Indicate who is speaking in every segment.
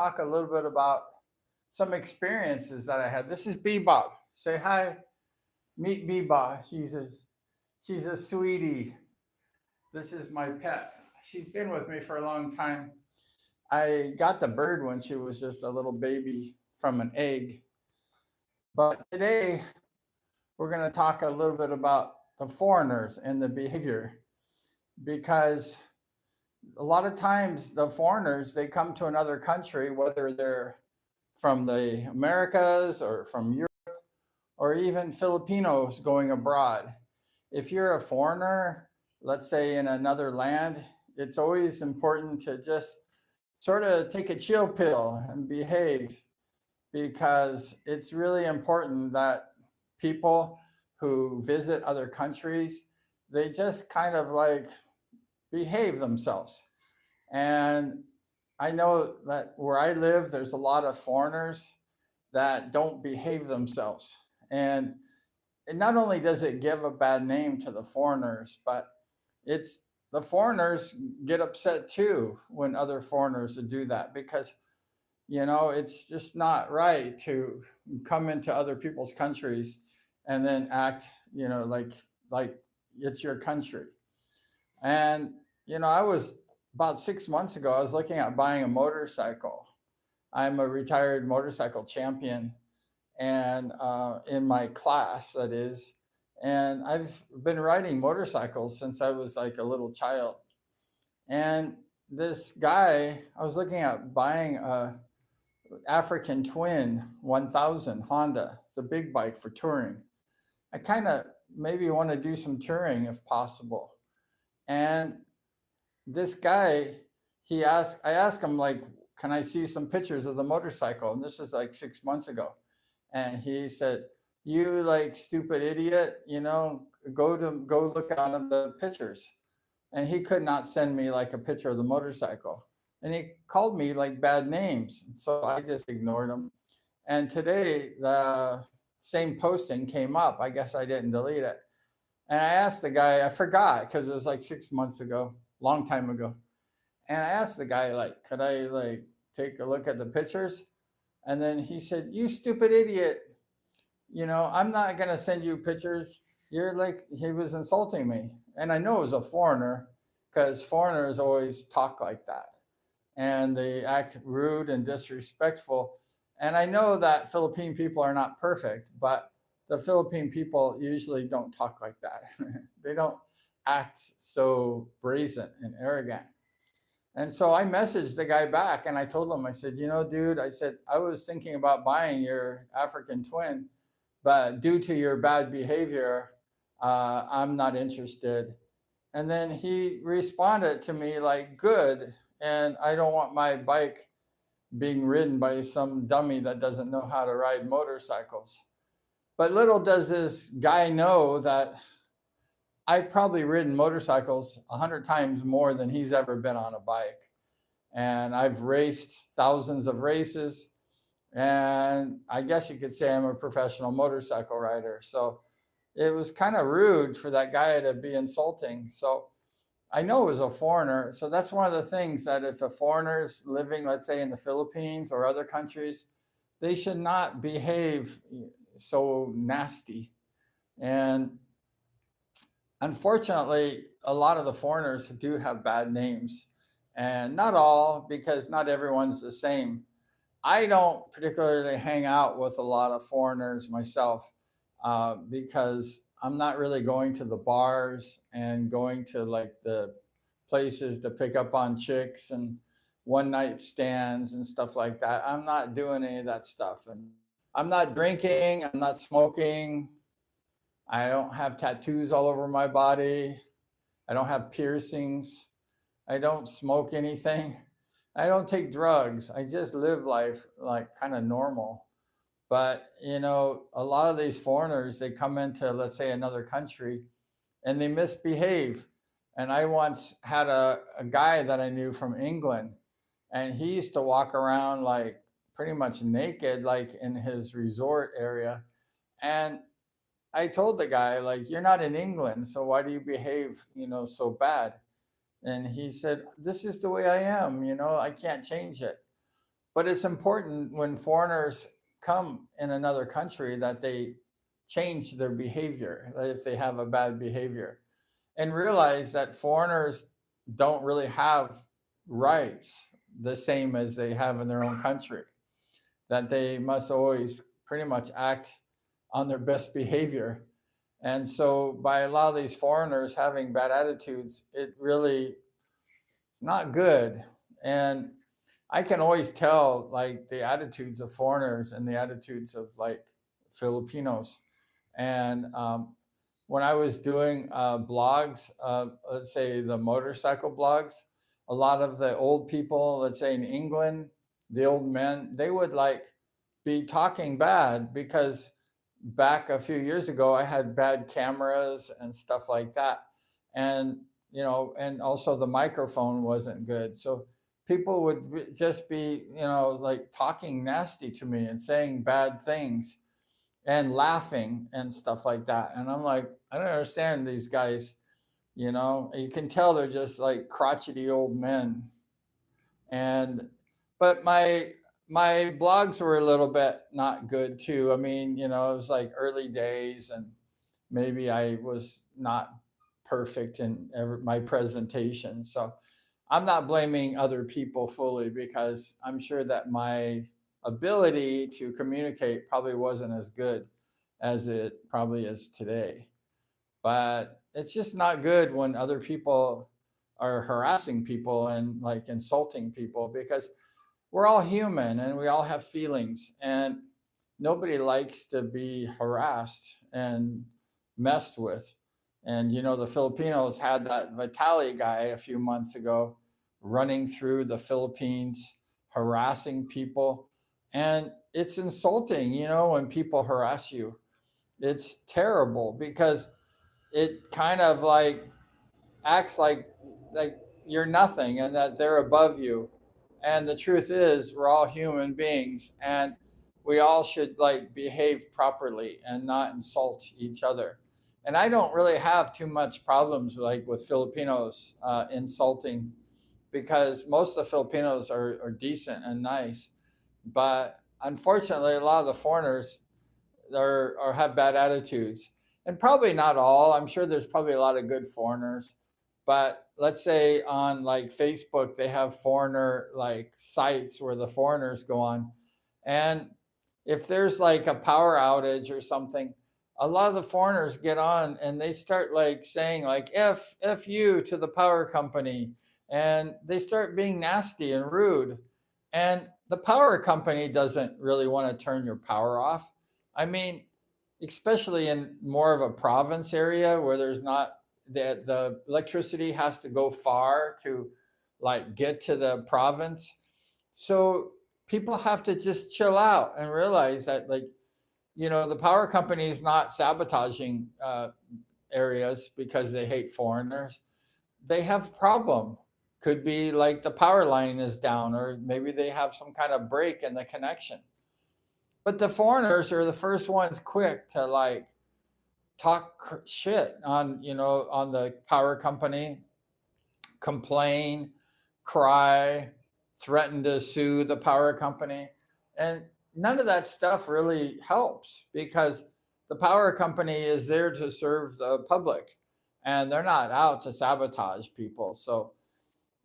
Speaker 1: talk a little bit about some experiences that I had. This is Bebop. Say hi. Meet Bebop. She's a sweetie. This is my pet. She's been with me for a long time. I got the bird when she was just a little baby from an egg. But today we're going to talk a little bit about the foreigners and the behavior because a lot of times the foreigners they come to another country, whether they're from the Americas or from Europe or even Filipinos going abroad. If you're a foreigner, let's say in another land, it's always important to just sort of take a chill pill and behave because it's really important that people who visit other countries they just kind of like behave themselves. And I know that where I live, there's a lot of foreigners that don't behave themselves. And not only does it give a bad name to the foreigners, but it's the foreigners get upset too when other foreigners do that because it's just not right to come into other people's countries and then act like it's your country. And I was about 6 months ago, I was looking at buying a motorcycle. I'm a retired motorcycle champion, and in my class, that is. And I've been riding motorcycles since I was like a little child. And this guy, I was looking at buying a African Twin 1000 Honda. It's a big bike for touring. I kind of maybe want to do some touring if possible. And this guy, I asked him like, can I see some pictures of the motorcycle? And this is like 6 months ago. And he said, you like stupid idiot, go look out of the pictures. And he could not send me like a picture of the motorcycle. And he called me like bad names. So I just ignored him. And today the same posting came up. I guess I didn't delete it. And I asked the guy, I forgot because it was like 6 months ago, long time ago. And I asked the guy, like, could I like take a look at the pictures? And then he said, you stupid idiot. I'm not going to send you pictures. You're like, he was insulting me. And I know it was a foreigner because foreigners always talk like that and they act rude and disrespectful. And I know that Philippine people are not perfect, but the Philippine people usually don't talk like that. They don't act so brazen and arrogant. And so I messaged the guy back and I told him, I said, dude, I said, I was thinking about buying your African Twin, but due to your bad behavior, I'm not interested. And then he responded to me like, good. And I don't want my bike being ridden by some dummy that doesn't know how to ride motorcycles. But little does this guy know that I've probably ridden motorcycles 100 times more than he's ever been on a bike. And I've raced thousands of races. And I guess you could say I'm a professional motorcycle rider. So it was kind of rude for that guy to be insulting. So I know it was a foreigner. So that's one of the things that if a foreigner's living, let's say, in the Philippines or other countries, they should not behave so nasty. And unfortunately, a lot of the foreigners do have bad names. And not all, because not everyone's the same. I don't particularly hang out with a lot of foreigners myself because I'm not really going to the bars and going to like the places to pick up on chicks and one night stands and stuff like that. I'm not doing any of that stuff. And I'm not drinking, I'm not smoking. I don't have tattoos all over my body. I don't have piercings. I don't smoke anything. I don't take drugs. I just live life like kind of normal. But, a lot of these foreigners, they come into, let's say, another country and they misbehave. And I once had a guy that I knew from England, and he used to walk around like pretty much naked, like in his resort area. And I told the guy, like, you're not in England, so why do you behave, so bad? And he said, this is the way I am, I can't change it. But it's important when foreigners come in another country that they change their behavior if they have a bad behavior, and realize that foreigners don't really have rights the same as they have in their own country, that they must always pretty much act on their best behavior. And so by a lot of these foreigners having bad attitudes, it really, it's not good. And I can always tell like the attitudes of foreigners and the attitudes of like Filipinos. And when I was doing blogs, let's say the motorcycle blogs, a lot of the old people, let's say in England, the old men, they would like be talking bad because back a few years ago, I had bad cameras and stuff like that. And, you know, and also the microphone wasn't good. So people would just be, you know, like talking nasty to me and saying bad things and laughing and stuff like that. And I'm like, I don't understand these guys. You know, you can tell they're just like crotchety old men. And but my blogs were a little bit not good too. I mean, you know, it was like early days, and maybe I was not perfect in my presentation. So I'm not blaming other people fully, because I'm sure that my ability to communicate probably wasn't as good as it probably is today. But it's just not good when other people are harassing people and like insulting people, because we're all human and we all have feelings, and nobody likes to be harassed and messed with. And you know, the Filipinos had that Vitali guy a few months ago running through the Philippines harassing people. And it's insulting, you know, when people harass you. It's terrible because it kind of like acts like you're nothing and that they're above you. And the truth is, we're all human beings, and we all should like behave properly and not insult each other. And I don't really have too much problems like with Filipinos insulting, because most of the Filipinos are decent and nice. But unfortunately, a lot of the foreigners or have bad attitudes, and probably not all. I'm sure there's probably a lot of good foreigners, but let's say on like Facebook, they have foreigner like sites where the foreigners go on, and if there's like a power outage or something, a lot of the foreigners get on and they start like saying like f you to the power company, and they start being nasty and rude. And the power company doesn't really want to turn your power off. I mean, especially in more of a province area where there's not the electricity has to go far to like get to the province. So people have to just chill out and realize that like, you know, the power company is not sabotaging areas because they hate foreigners. They have problem. Could be like the power line is down, or maybe they have some kind of break in the connection. But the foreigners are the first ones quick to like talk shit on, you know, on the power company, complain, cry, threaten to sue the power company. And none of that stuff really helps, because the power company is there to serve the public and they're not out to sabotage people. So,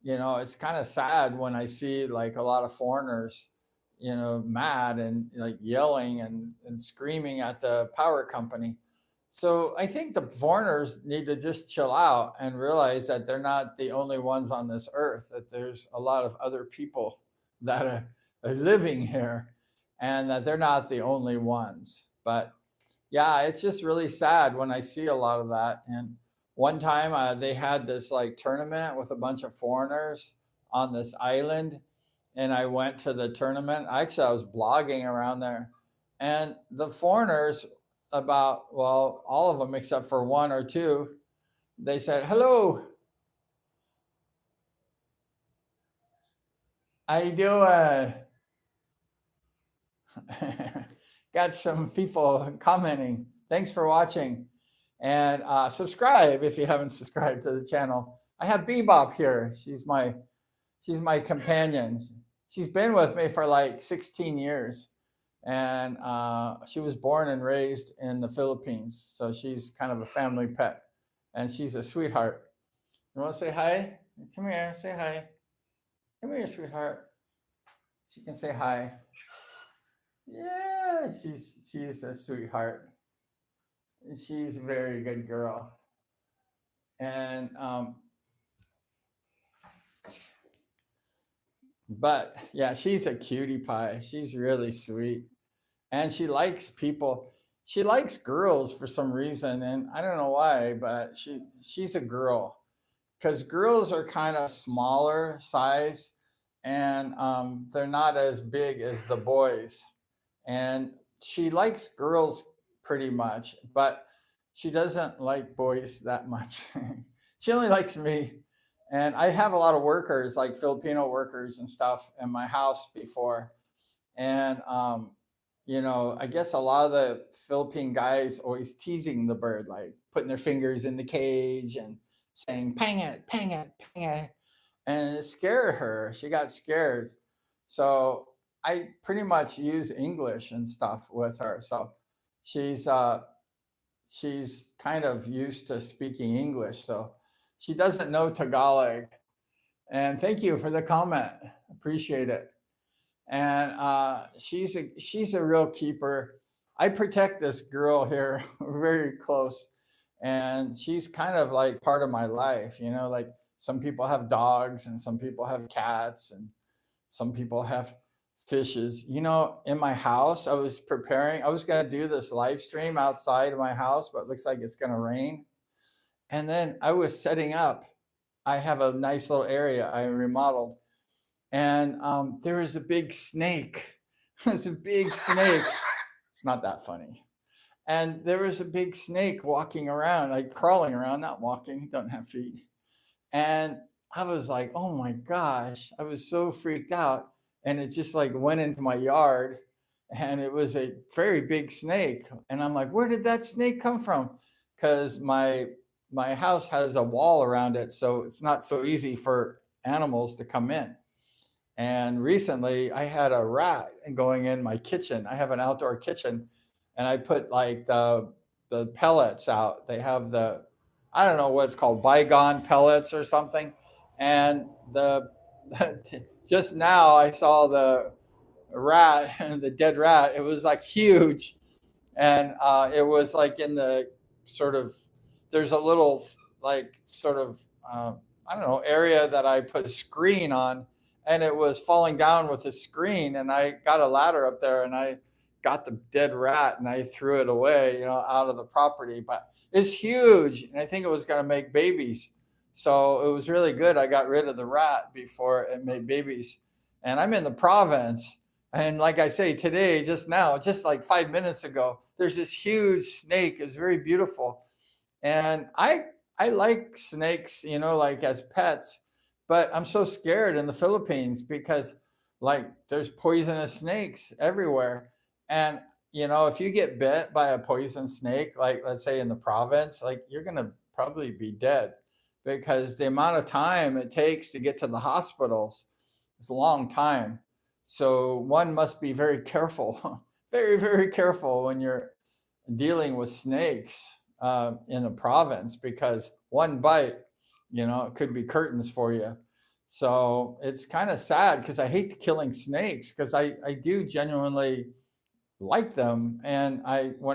Speaker 1: you know, it's kind of sad when I see like a lot of foreigners, you know, mad and like yelling and screaming at the power company. So I think the foreigners need to just chill out and realize that they're not the only ones on this earth, that there's a lot of other people that are living here, and that they're not the only ones. But yeah, it's just really sad when I see a lot of that. And one time they had this like tournament with a bunch of foreigners on this island, and I went to the tournament. Actually, I was blogging around there, and the foreigners, about, well, all of them except for one or two, they said, "Hello, how you doing?" Got some people commenting. Thanks for watching, and subscribe if you haven't subscribed to the channel. I have Bebop here. She's my companion. she's been with me for like 16 years. And she was born and raised in the Philippines. So she's kind of a family pet. And she's a sweetheart. You want to say hi? Come here, say hi. Come here, sweetheart. She can say hi. Yeah, she's a sweetheart. She's a very good girl. And but yeah, she's a cutie pie. She's really sweet. And she likes people. She likes girls for some reason, and I don't know why, but she's a girl because girls are kind of smaller size, and they're not as big as the boys. And she likes girls pretty much, but she doesn't like boys that much. She only likes me. And I have a lot of workers, like Filipino workers and stuff, in my house before. And I guess a lot of the Philippine guys always teasing the bird, like putting their fingers in the cage and saying "pang it, pang it, pang it," and it scared her. She got scared, so I pretty much use English and stuff with her. So she's uh, she's kind of used to speaking English, so she doesn't know Tagalog. And thank you for the comment. Appreciate it. And she's a real keeper. I protect this girl here very close, and she's kind of like part of my life. Like some people have dogs, and some people have cats, and some people have fishes. In my house, I was gonna do this live stream outside of my house, but it looks like it's gonna rain. And then I was setting up. I have a nice little area I remodeled, and there was a big snake. There's a big snake. It's not that funny. And there was a big snake walking around, like crawling around, not walking, he doesn't have feet. And I was like, oh my gosh, I was so freaked out. And it just like went into my yard, and it was a very big snake. And I'm like, where did that snake come from? Because my house has a wall around it, so it's not so easy for animals to come in. And recently I had a rat going in my kitchen. I have an outdoor kitchen, and I put like the pellets out. They have I don't know what it's called, bygone pellets or something. And the just now I saw the rat, the dead rat. It was like huge, and it was like in the sort of, there's a little like sort of I don't know, area that I put a screen on, and it was falling down with the screen, and I got a ladder up there, and I got the dead rat, and I threw it away, out of the property. But it's huge, and I think it was going to make babies, so it was really good I got rid of the rat before it made babies. And I'm in the province, and like I say, today, just now, just like 5 minutes ago, there's this huge snake. It's very beautiful. And I like snakes, like as pets, but I'm so scared in the Philippines because like there's poisonous snakes everywhere. And if you get bit by a poison snake, like let's say in the province, like you're going to probably be dead, because the amount of time it takes to get to the hospitals is a long time. So one must be very careful, very, very careful when you're dealing with snakes in the province, because one bite, it could be curtains for you. So it's kind of sad because I hate killing snakes, because I do genuinely like them. And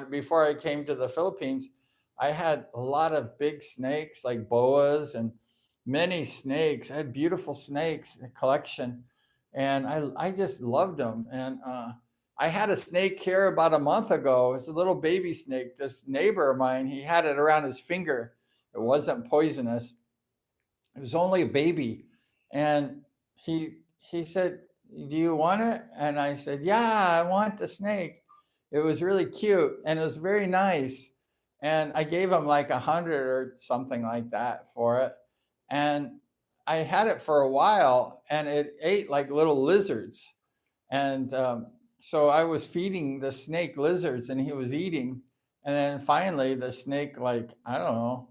Speaker 1: before I came to the Philippines, I had a lot of big snakes like boas and many snakes. I had beautiful snakes, a collection, and I just loved them. And I had a snake here about a month ago. It's a little baby snake. This neighbor of mine, he had it around his finger. It wasn't poisonous. It was only a baby. And he said, do you want it? And I said, yeah, I want the snake. It was really cute, and it was very nice. And I gave him like 100 or something like that for it. And I had it for a while, and it ate like little lizards. And so I was feeding the snake lizards, and he was eating. And then finally the snake, like, I don't know,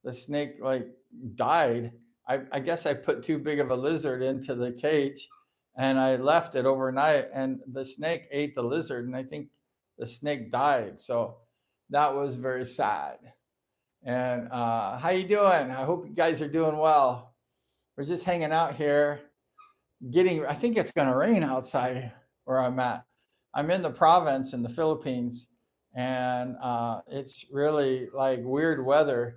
Speaker 1: the snake like died. I guess I put too big of a lizard into the cage, and I left it overnight, and the snake ate the lizard, and I think the snake died. So that was very sad. And how you doing? I hope you guys are doing well. We're just hanging out here, getting. I think it's going to rain outside where I'm at. I'm in the province in the Philippines, and it's really like weird weather.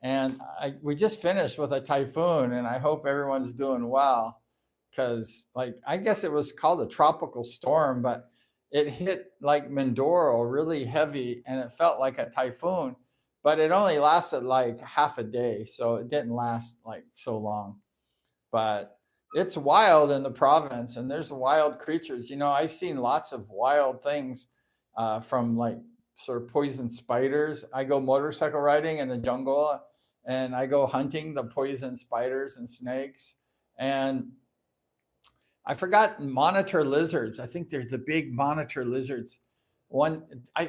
Speaker 1: And we just finished with a typhoon, and I hope everyone's doing well, because like I guess it was called a tropical storm, but it hit like Mindoro really heavy, and it felt like a typhoon, but it only lasted like half a day, so it didn't last like so long. But it's wild in the province, and there's wild creatures. I've seen lots of wild things, from like sort of poison spiders. I go motorcycle riding in the jungle, and I go hunting the poison spiders and snakes. And I forgot monitor lizards. I think there's the big monitor lizards.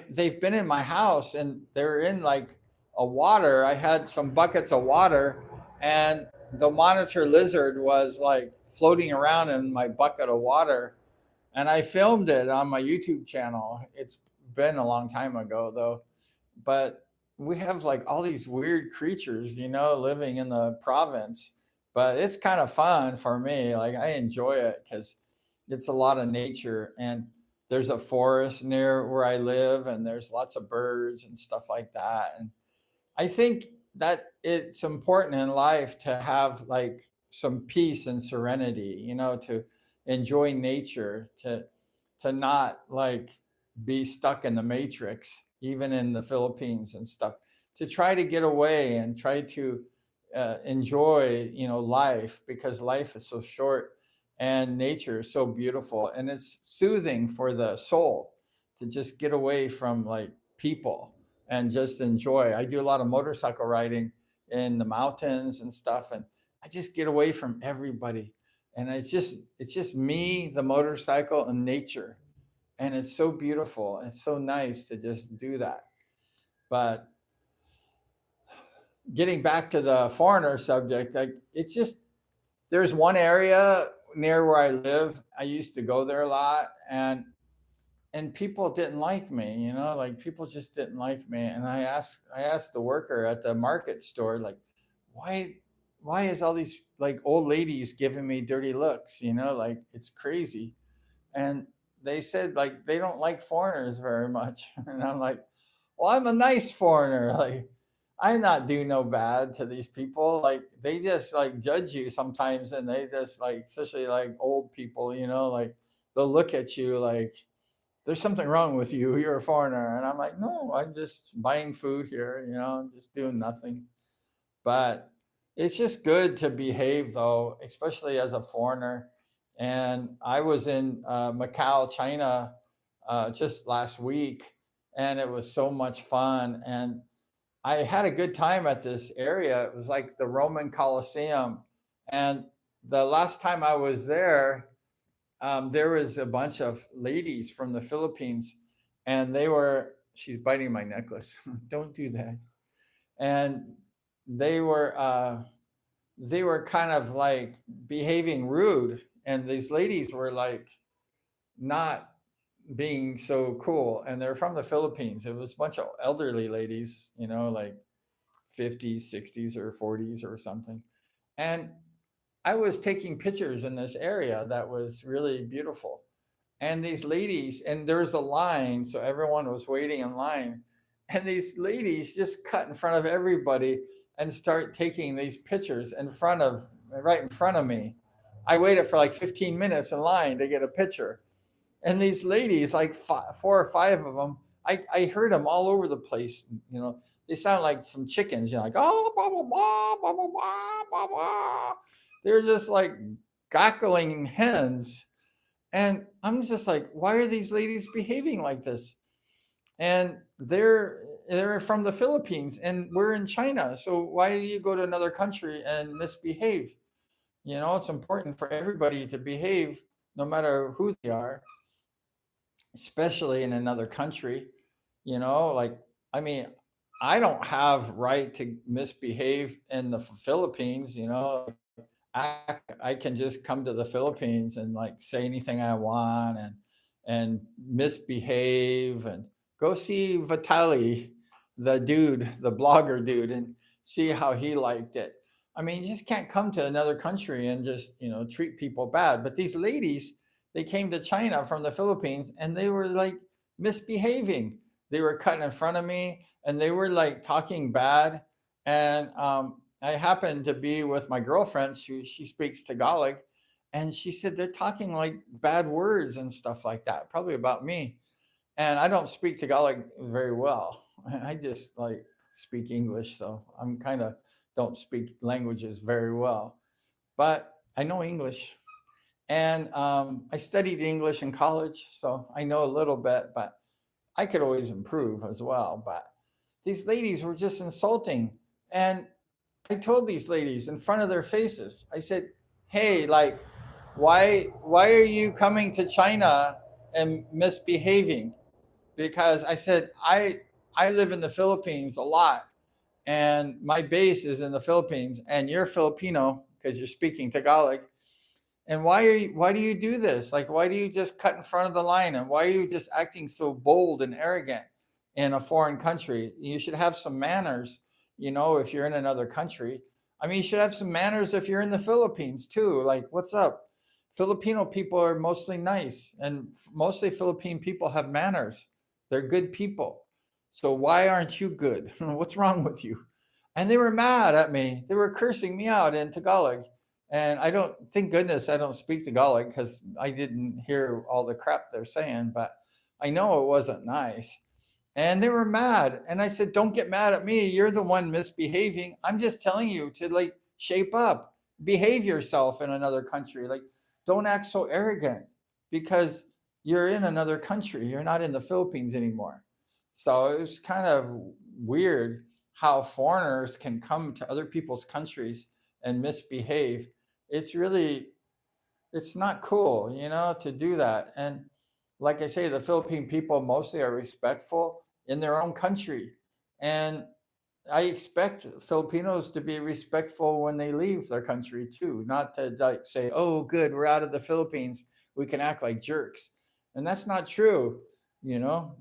Speaker 1: They've been in my house, and they're in like a water. I had some buckets of water, and the monitor lizard was like floating around in my bucket of water, and I filmed it on my YouTube channel. It's been a long time ago though, but we have like all these weird creatures, living in the province. But it's kind of fun for me. Like I enjoy it because it's a lot of nature, and there's a forest near where I live, and there's lots of birds and stuff like that. And I think that it's important in life to have like some peace and serenity, to enjoy nature, to not like be stuck in the matrix, even in the Philippines and stuff, to try to get away and try to enjoy, life, because life is so short and nature is so beautiful, and it's soothing for the soul to just get away from like people and just enjoy. I do a lot of motorcycle riding in the mountains and stuff, and I just get away from everybody. And it's just me, the motorcycle, and nature. And it's so beautiful. It's so nice to just do that. But getting back to the foreigner subject, like it's just there's one area near where I live. I used to go there a lot, and people didn't like me, like people just didn't like me. And I asked the worker at the market store, like, why why is all these like old ladies giving me dirty looks, like it's crazy. And they said like they don't like foreigners very much. And I'm like, well, I'm a nice foreigner. Like I not do no bad to these people. Like they just like judge you sometimes, and they just like, especially like old people, like they'll look at you like there's something wrong with you. You're a foreigner. And I'm like, no, I'm just buying food here, just doing nothing. But it's just good to behave, though, especially as a foreigner. And I was in Macau, China, just last week, and it was so much fun. And I had a good time at this area. It was like the Roman Colosseum. And the last time I was there was a bunch of ladies from the Philippines, and she's biting my necklace. Don't do that. And they were, they were kind of like behaving rude, and these ladies were like not being so cool. And they're from the Philippines. It was a bunch of elderly ladies, like 50s, 60s, or 40s or something. And I was taking pictures in this area that was really beautiful. And these ladies, and there was a line, so everyone was waiting in line. And these ladies just cut in front of everybody and start taking these pictures right in front of me. I waited for like 15 minutes in line to get a picture. And these ladies, like four or five of them, I heard them all over the place. They sound like some chickens, like, oh, blah, blah, blah, blah, blah, blah, blah, blah. They're just like cackling hens. And I'm just like, why are these ladies behaving like this? And they're from the Philippines, and we're in China. So why do you go to another country and misbehave? It's important for everybody to behave no matter who they are, especially in another country. Like, I mean, I don't have right to misbehave in the Philippines. I can just come to the Philippines and like say anything I want and misbehave and go see Vitali, the dude, the blogger dude, and see how he liked it. I mean, you just can't come to another country and just, treat people bad. But these ladies, they came to China from the Philippines and they were like misbehaving. They were cutting in front of me and they were like talking bad. And I happened to be with my girlfriend. She speaks Tagalog, and she said they're talking like bad words and stuff like that, probably about me. And I don't speak Tagalog very well. I just like speak English, so I'm kind of don't speak languages very well, but I know English. And I studied English in college, so I know a little bit, but I could always improve as well. But these ladies were just insulting. And I told these ladies in front of their faces, I said, hey, like, why are you coming to China and misbehaving? Because I said, I live in the Philippines a lot and my base is in the Philippines and you're Filipino because you're speaking Tagalog. And why do you do this? Like, why do you just cut in front of the line? And why are you just acting so bold and arrogant in a foreign country? You should have some manners, if you're in another country. I mean, you should have some manners if you're in the Philippines too. Like, what's up? Filipino people are mostly nice, and mostly Philippine people have manners. They're good people. So why aren't you good? What's wrong with you? And they were mad at me. They were cursing me out in Tagalog. And I don't, thank goodness I don't speak Tagalog because I didn't hear all the crap they're saying, but I know it wasn't nice. And they were mad. And I said, don't get mad at me. You're the one misbehaving. I'm just telling you to like shape up, behave yourself in another country. Like, don't act so arrogant because you're in another country. You're not in the Philippines anymore. So it was kind of weird how foreigners can come to other people's countries and misbehave. It's really, it's not cool, to do that. And like I say, the Philippine people mostly are respectful in their own country. And I expect Filipinos to be respectful when they leave their country too, not to like say, "Oh, good, we're out of the Philippines. We can act like jerks." And that's not true.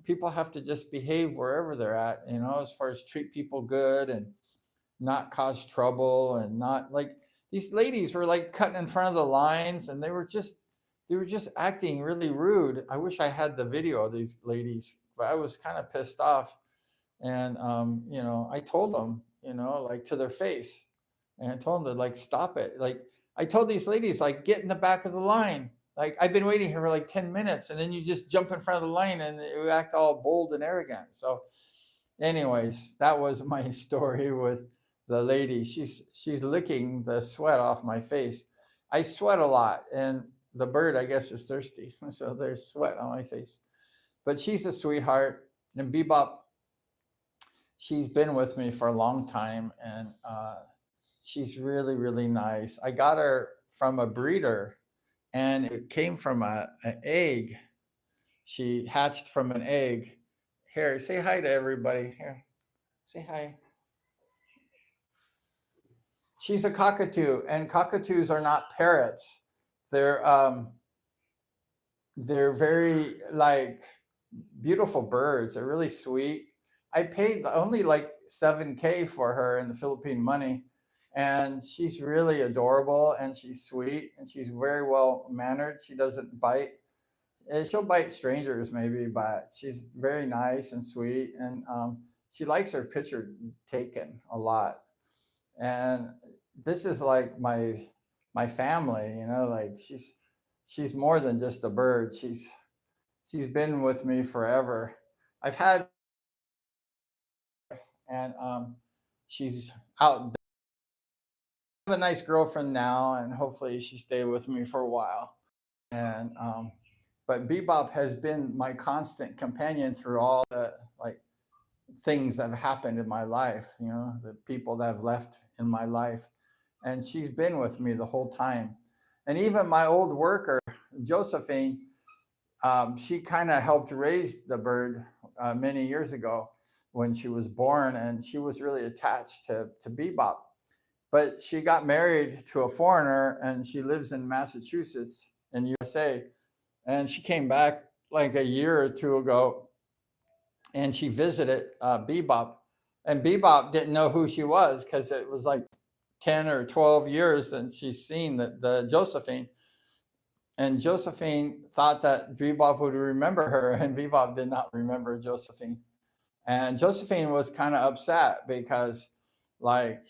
Speaker 1: People have to just behave wherever they're at, as far as treat people good and not cause trouble and not like these ladies were like cutting in front of the lines and they were just acting really rude. I wish I had the video of these ladies, but I was kind of pissed off. And I told them, like to their face, and I told them to like stop it. Like I told these ladies, like get in the back of the line. Like I've been waiting here for like 10 minutes, and then you just jump in front of the line and you act all bold and arrogant. So, anyways, that was my story with the lady. She's licking the sweat off my face. I sweat a lot, and the bird, I guess, is thirsty, so there's sweat on my face. But she's a sweetheart, and Bebop, she's been with me for a long time, and she's really, really nice. I got her from a breeder, and it came from an egg. She hatched from an egg. Here, say hi to everybody. Here, say hi. She's a cockatoo, and cockatoos are not parrots. They're they're very like beautiful birds. They're really sweet. I paid only like 7K for her in the Philippine money, and she's really adorable and she's sweet and she's very well mannered. She doesn't bite. She'll bite strangers maybe, but she's very nice and sweet, and she likes her picture taken a lot. And this is like my family, like she's more than just a bird. She's been with me forever. I've had, and she's out. I have a nice girlfriend now, and hopefully she stay with me for a while. And but Bebop has been my constant companion through all the like things that have happened in my life. The people that have left in my life, and she's been with me the whole time. And even my old worker Josephine, she kind of helped raise the bird many years ago when she was born, and she was really attached to Bebop. but she got married to a foreigner, and she lives in Massachusetts in USA. And she came back like a year or two ago, and she visited Bebop, and Bebop didn't know who she was because it was like 10 or 12 years since she's seen the Josephine. And Josephine thought that Bebop would remember her, and Bebop did not remember Josephine. And Josephine was kind of upset because, like,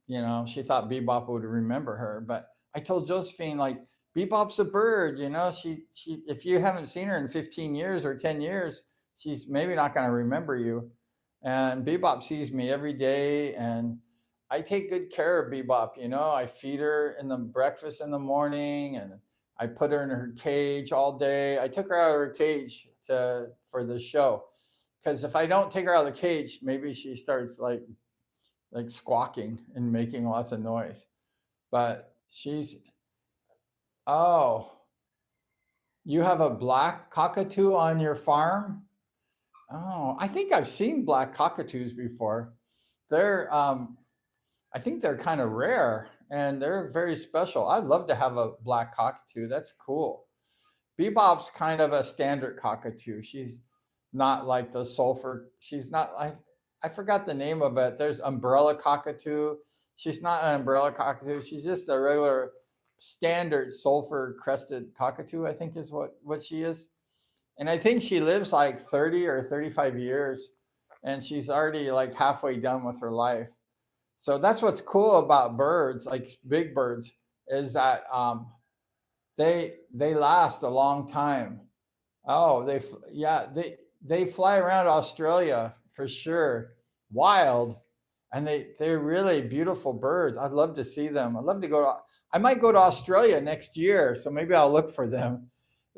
Speaker 1: she thought Bebop would remember her. But I told Josephine, like, Bebop's a bird, she if you haven't seen her in 15 years or 10 years, she's maybe not going to remember you. And Bebop sees me every day, and I take good care of Bebop. I feed her in the breakfast in the morning, and I put her in her cage all day. I took her out of her cage for the show, because if I don't take her out of the cage, maybe she starts like squawking and making lots of noise. But oh, you have a black cockatoo on your farm? Oh, I think I've seen black cockatoos before. They're, I think they're kind of rare, and they're very special. I'd love to have a black cockatoo. That's cool. Bebop's kind of a standard cockatoo. She's not like the sulfur. She's not. I forgot the name of it. There's umbrella cockatoo. She's not an umbrella cockatoo. She's just a regular standard sulfur crested cockatoo, I think is what she is. And I think she lives like 30 or 35 years, and she's already like halfway done with her life. So that's what's cool about birds, like big birds, is that they last a long time. Oh, they fly around Australia for sure, wild, and they're really beautiful birds. I'd love to see them. I'd love to go to. I might go to Australia next year, so maybe I'll look for them.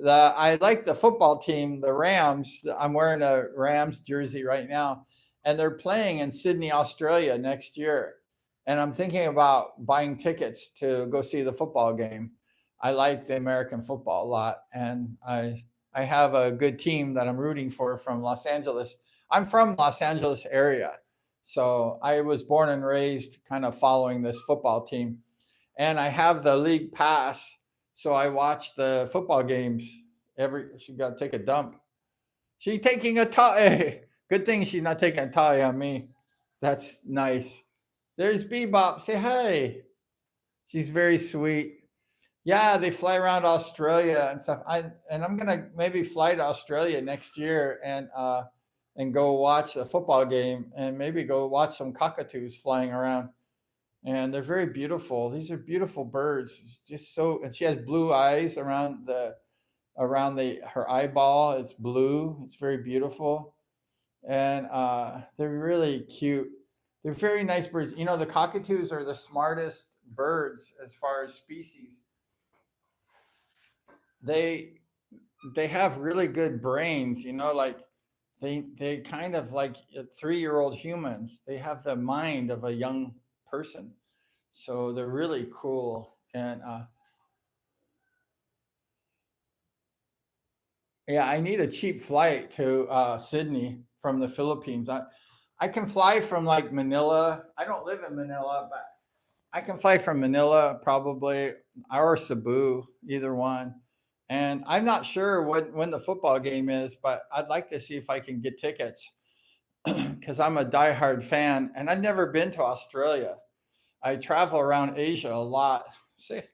Speaker 1: I like the football team, the Rams. I'm wearing a Rams jersey right now, and they're playing in Sydney, Australia next year. And I'm thinking about buying tickets to go see the football game. I like the American football a lot, and I have a good team that I'm rooting for from Los Angeles. I'm from Los Angeles area, so I was born and raised kind of following this football team, and I have the league pass, so I watch the football games She got to take a dump. She taking a tie. Good thing she's not taking a tie on me. That's nice. There's Bebop. Say hi. She's very sweet. Yeah, they fly around Australia and stuff. I'm gonna maybe fly to Australia next year and go watch a football game, and maybe go watch some cockatoos flying around. And they're very beautiful. These are beautiful birds. It's just so, and she has blue eyes around her eyeball. It's blue. It's very beautiful, and they're really cute. They're very nice birds. The cockatoos are the smartest birds as far as species. They have really good brains, like they kind of like 3-year-old humans. They have the mind of a young person, so they're really cool. And yeah, I need a cheap flight to Sydney from the Philippines. I can fly from like Manila. I don't live in Manila, but I can fly from Manila probably, or Cebu, either one. And I'm not sure when the football game is, but I'd like to see if I can get tickets because I'm a diehard fan, and I've never been to Australia. I travel around Asia a lot. Say,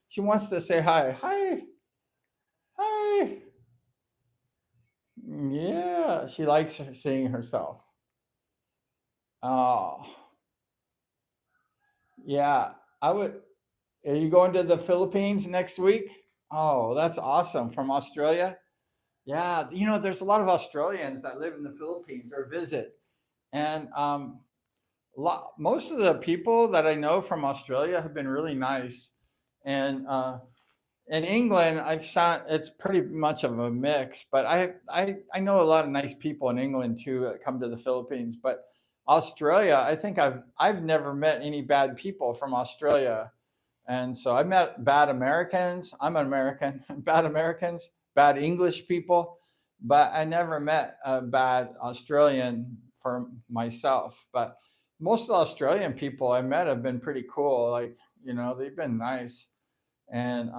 Speaker 1: she wants to say hi. Hi, hi. Yeah, she likes seeing herself. Oh, yeah. I would. Are you going to the Philippines next week? Oh, that's awesome. From Australia? Yeah, there's a lot of Australians that live in the Philippines or visit. And most of the people that I know from Australia have been really nice. And in England, I've found it's pretty much of a mix, but I know a lot of nice people in England too that come to the Philippines. But Australia, I think I've never met any bad people from Australia. And so I met bad Americans. I'm an American. Bad Americans, bad English people, but I never met a bad Australian for myself. But most of the Australian people I met have been pretty cool. Like, they've been nice and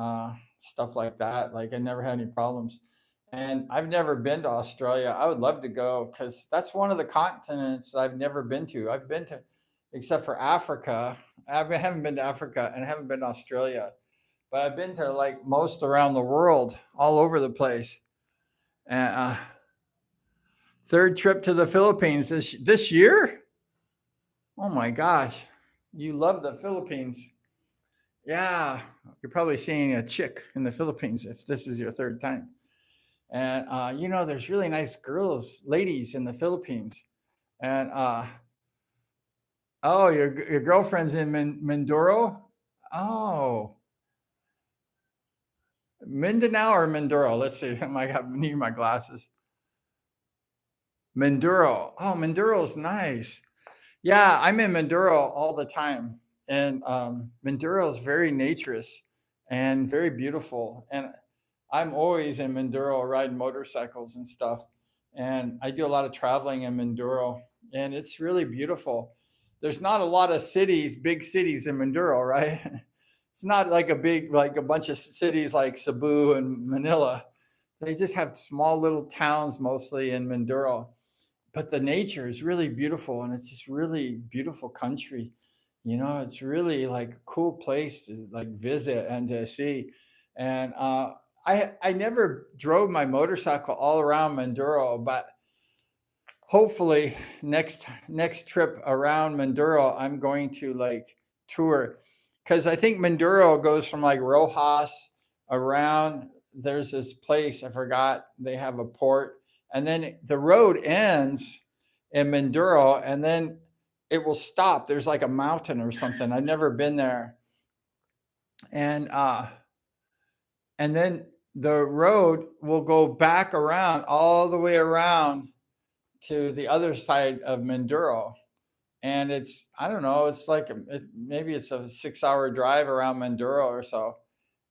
Speaker 1: stuff like that. Like, I never had any problems. And I've never been to Australia. I would love to go because that's one of the continents that I've never been to. I've been to, except for Africa. Haven't been to Africa and I haven't been to Australia, but I've been to like most around the world, all over the place. And third trip to the Philippines this year. Oh my gosh, you love the Philippines. Yeah, you're probably seeing a chick in the Philippines if this is your third time. And there's really nice ladies in the Philippines. And oh, your girlfriend's in Mindoro. Oh, Mindanao or Mindoro? Let's see. I need my glasses. Mindoro. Oh, Mindoro's nice. Yeah, I'm in Mindoro all the time, and Mindoro is very naturist and very beautiful. And I'm always in Mindoro riding motorcycles and stuff. And I do a lot of traveling in Mindoro, and it's really beautiful. There's not a lot of big cities in Mindoro, right? It's not like like a bunch of cities like Cebu and Manila. They just have small little towns mostly in Mindoro, but the nature is really beautiful and it's just really beautiful country. It's really like a cool place to like visit and to see. And I never drove my motorcycle all around Mindoro, but hopefully next trip around Mindoro I'm going to like tour, because I think Mindoro goes from like Rojas around. There's this place I forgot, they have a port, and then the road ends in Mindoro, and then it will stop. There's like a mountain or something. I've never been there, and then the road will go back around all the way around to the other side of Mindoro. And it's, I don't know, it's like maybe it's a 6-hour drive around Mindoro or so,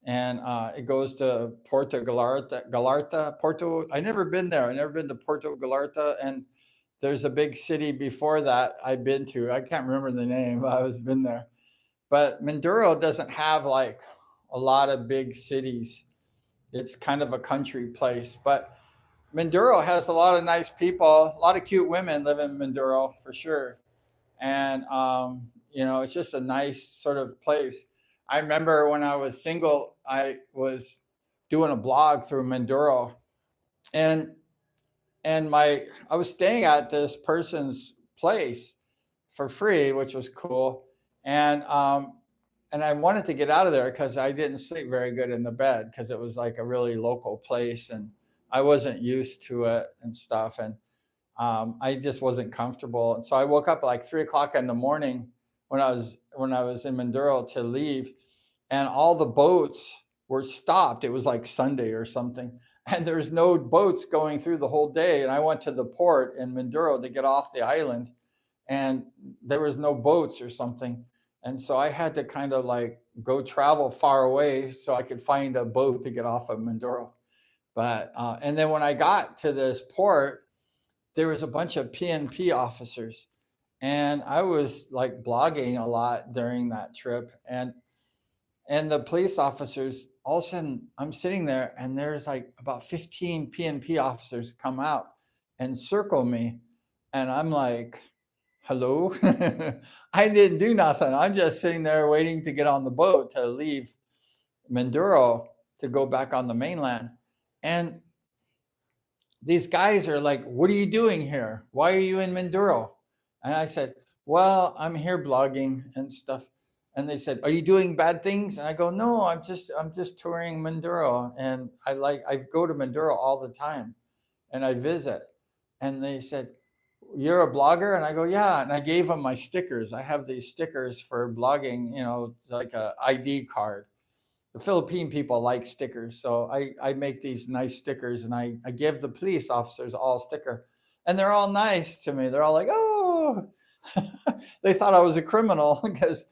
Speaker 1: and it goes to Porto Gallarta. I never been there. I never been to Porto Gallarta, and there's a big city before that I've been to. I can't remember the name, but I was been there. But Mindoro doesn't have like a lot of big cities. It's kind of a country place, but Mindoro has a lot of nice people. A lot of cute women live in Mindoro for sure, and it's just a nice sort of place. I remember when I was single, I was doing a blog through Mindoro, and I was staying at this person's place for free, which was cool. And I wanted to get out of there because I didn't sleep very good in the bed because it was like a really local place and I wasn't used to it and stuff. And I just wasn't comfortable. And so I woke up at like 3 o'clock in the morning when I was in Mindoro to leave, and all the boats were stopped. It was like Sunday or something, and there was no boats going through the whole day. And I went to the port in Mindoro to get off the island, and there was no boats or something. And so I had to kind of like go travel far away so I could find a boat to get off of Mindoro. But and then when I got to this port, there was a bunch of PNP officers, and I was like blogging a lot during that trip, and the police officers, all of a sudden I'm sitting there and there's like about 15 PNP officers come out and circle me, and I'm like, hello. I didn't do nothing. I'm just sitting there waiting to get on the boat to leave Mindoro to go back on the mainland. And these guys are like, what are you doing here? Why are you in Mindoro? And I said, well, I'm here blogging and stuff. And they said, are you doing bad things? And I go, no, I'm just touring Mindoro. And I go to Mindoro all the time and I visit. And they said, you're a blogger? And I go, yeah. And I gave them my stickers. I have these stickers for blogging, like a ID card. The Philippine people like stickers. So I make these nice stickers and I give the police officers all a sticker. And they're all nice to me. They're all like, oh, they thought I was a criminal because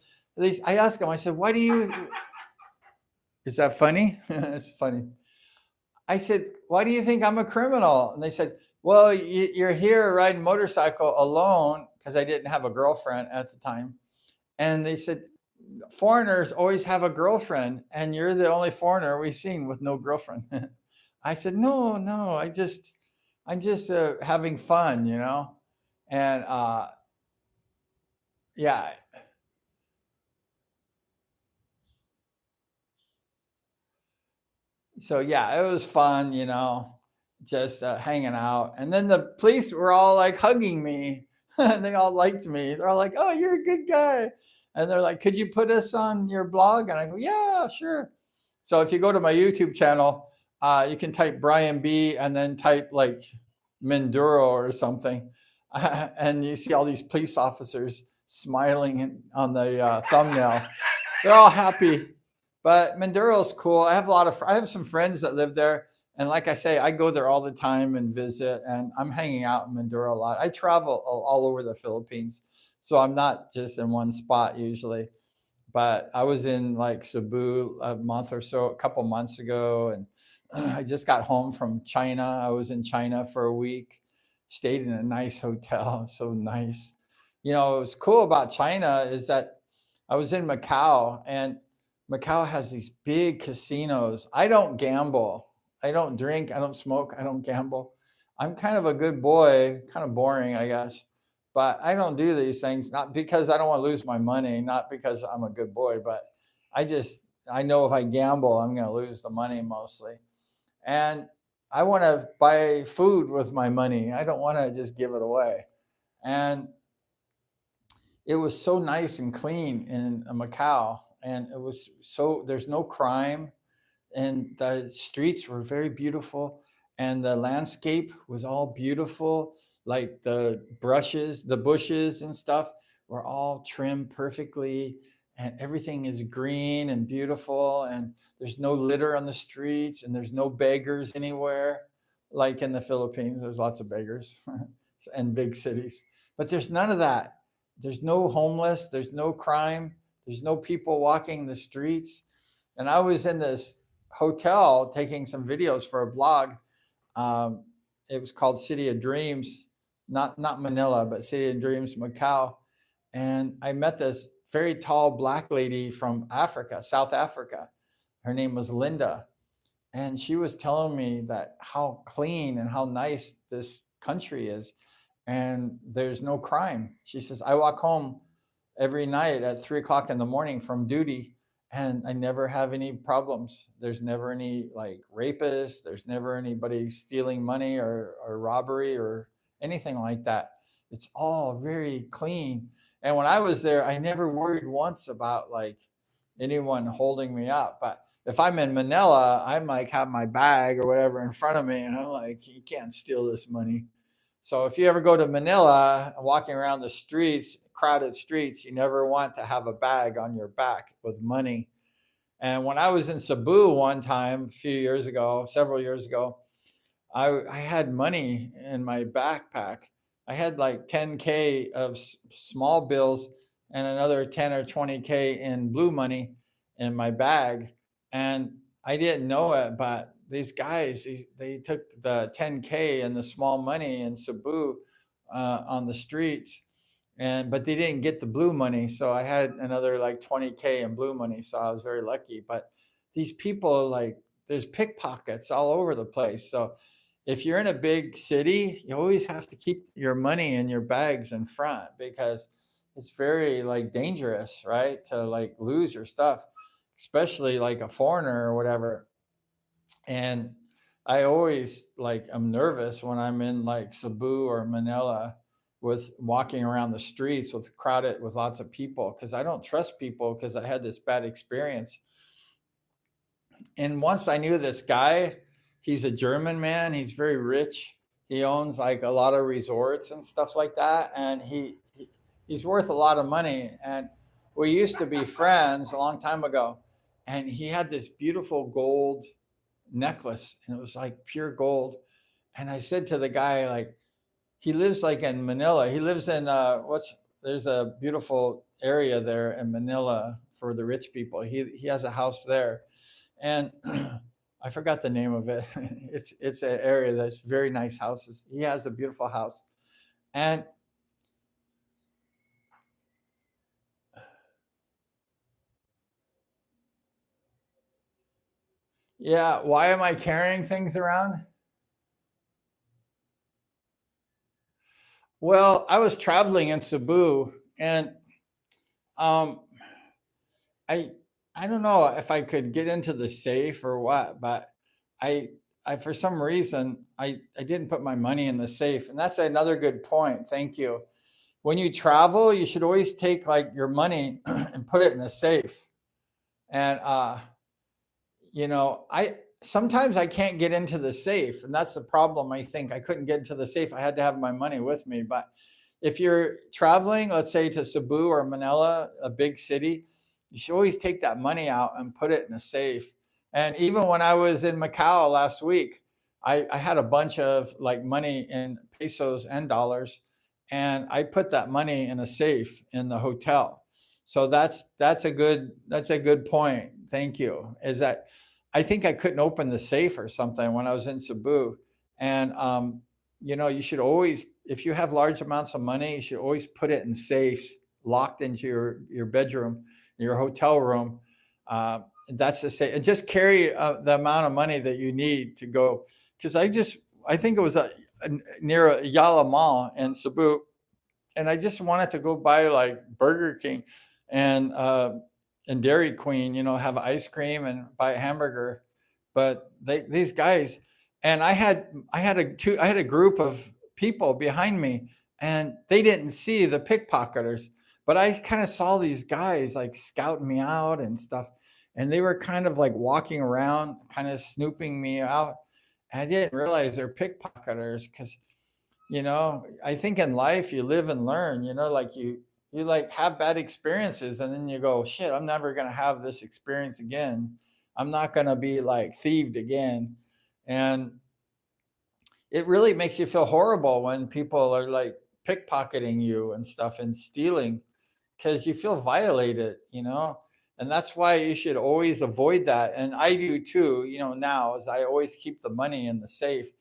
Speaker 1: I asked them, I said, why do you, is that funny? It's funny. I said, why do you think I'm a criminal? And they said, well, you're here riding motorcycle alone, because I didn't have a girlfriend at the time. And they said, foreigners always have a girlfriend, and you're the only foreigner we've seen with no girlfriend. I said, no, no, I'm just having fun, you know? And yeah, so yeah, it was fun, you know, just hanging out. And then the police were all like hugging me, and they all liked me. They're all like, "Oh, you're a good guy," and they're like, "Could you put us on your blog?" And I go, "Yeah, sure." So if you go to my YouTube channel, you can type Brian B and then type like Minduro or something, and you see all these police officers smiling on the thumbnail. They're all happy. But Manduro's cool. I have some friends that live there, and like I say, I go there all the time and visit, and I'm hanging out in Mindoro a lot. I travel all over the Philippines, so I'm not just in one spot usually. But I was in like Cebu a month or so, a couple months ago, and I just got home from China. I was in China for a week, stayed in a nice hotel, so nice. You know, what's cool about China is that I was in Macau, and Macau has these big casinos. I don't gamble. I don't drink. I don't smoke. I don't gamble. I'm kind of a good boy, kind of boring, I guess. But I don't do these things, not because I don't want to lose my money, not because I'm a good boy, but I just, I know if I gamble, I'm going to lose the money mostly. And I want to buy food with my money. I don't want to just give it away. And it was so nice and clean in Macau, and it was so there's no crime, and the streets were very beautiful, and the landscape was all beautiful, like the bushes and stuff were all trimmed perfectly, and everything is green and beautiful, and there's no litter on the streets, and there's no beggars anywhere. Like in the Philippines, there's lots of beggars and big cities, but there's none of that. There's no homeless, there's no crime, there's no people walking the streets. And I was in this hotel taking some videos for a blog. Um, it was called City of Dreams, not Manila, but City of Dreams, Macau. And I met this very tall black lady from Africa, South Africa. Her name was Linda, and she was telling me that how clean and how nice this country is, and there's no crime. She says, I walk home every night at 3 o'clock in the morning from duty, and I never have any problems. There's never any like rapists, there's never anybody stealing money or robbery or anything like that. It's all very clean. And when I was there, I never worried once about like anyone holding me up. But if I'm in Manila, I might have my bag or whatever in front of me, and I'm like, you can't steal this money. So if you ever go to Manila, walking around the streets, crowded streets, you never want to have a bag on your back with money. And when I was in Cebu one time, a few years ago, several years ago, I had money in my backpack. I had like 10K of small bills and another 10 or 20K in blue money in my bag. And I didn't know it, but these guys, they took the 10K and the small money in Cebu on the streets, and but they didn't get the blue money, so I had another like 20K in blue money, so I was very lucky. But these people, like, there's pickpockets all over the place. So if you're in a big city, you always have to keep your money in your bags in front, because it's very like dangerous, right, to like lose your stuff, especially like a foreigner or whatever. And I always like I'm nervous when I'm in like Cebu or Manila with walking around the streets with crowded with lots of people, because I don't trust people, because I had this bad experience. And once I knew this guy, he's a German man, he's very rich. He owns like a lot of resorts and stuff like that, and he's worth a lot of money. And we used to be friends a long time ago, and he had this beautiful gold necklace, and it was like pure gold. And I said to the guy, like, he lives like in Manila. He lives in what's there's a beautiful area there in Manila for the rich people. He has a house there, and I forgot the name of it. It's an area that's very nice houses. He has a beautiful house. And yeah, why am I carrying things around? Well, I was traveling in Cebu, and um, I I don't know if I could get into the safe or what, but I I for some reason I didn't put my money in the safe, and that's another good point. Thank you. When you travel, you should always take like your money and put it in a safe. And I sometimes I can't get into the safe, and that's the problem. I think I couldn't get into the safe. I had to have my money with me. But if you're traveling, let's say to Cebu or Manila, a big city, you should always take that money out and put it in a safe. And even when I was in Macau last week, I had a bunch of like money in pesos and dollars, and I put that money in a safe in the hotel. So that's a good point. Thank you. Is that I think I couldn't open the safe or something when I was in Cebu. And you should always, if you have large amounts of money, you should always put it in safes, locked into your bedroom, your hotel room. Uh, that's the safe, and just carry the amount of money that you need to go. Because I think it was near a Yala Mall in Cebu, and I just wanted to go buy like Burger King and Dairy Queen, have ice cream and buy a hamburger. But these guys, and I had a group of people behind me, and they didn't see the pickpocketers, but I kind of saw these guys like scouting me out and stuff, and they were kind of like walking around, kind of snooping me out. And I didn't realize they're pickpocketers because I think in life you live and learn, like you like have bad experiences and then you go, shit, I'm never gonna have this experience again. I'm not gonna be like thieved again. And it really makes you feel horrible when people are like pickpocketing you and stuff and stealing because you feel violated. And that's why you should always avoid that. And I do too, now as I always keep the money in the safe.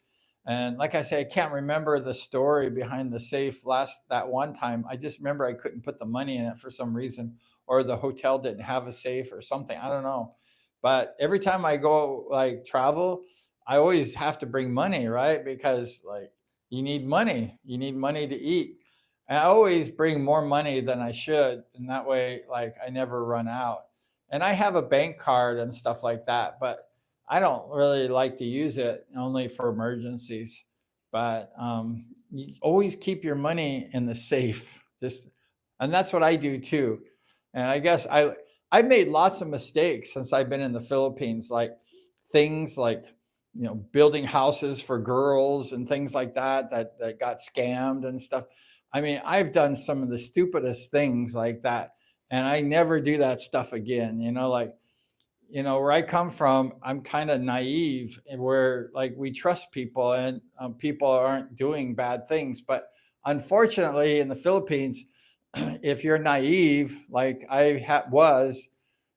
Speaker 1: And like I say, I can't remember the story behind the safe last that one time. I just remember I couldn't put the money in it for some reason, or the hotel didn't have a safe or something. I don't know. But every time I go like travel, I always have to bring money, right? Because like you need money to eat. And I always bring more money than I should. And that way, like I never run out. And I have a bank card and stuff like that, but I don't really like to use it only for emergencies. But you always keep your money in the safe. And that's what I do too. And I guess I've made lots of mistakes since I've been in the Philippines, like things like building houses for girls and things like that got scammed and stuff. I mean, I've done some of the stupidest things like that, and I never do that stuff again. Like where I come from, I'm kind of naive, and where like we trust people, and people aren't doing bad things. But unfortunately, in the Philippines, if you're naive, like was,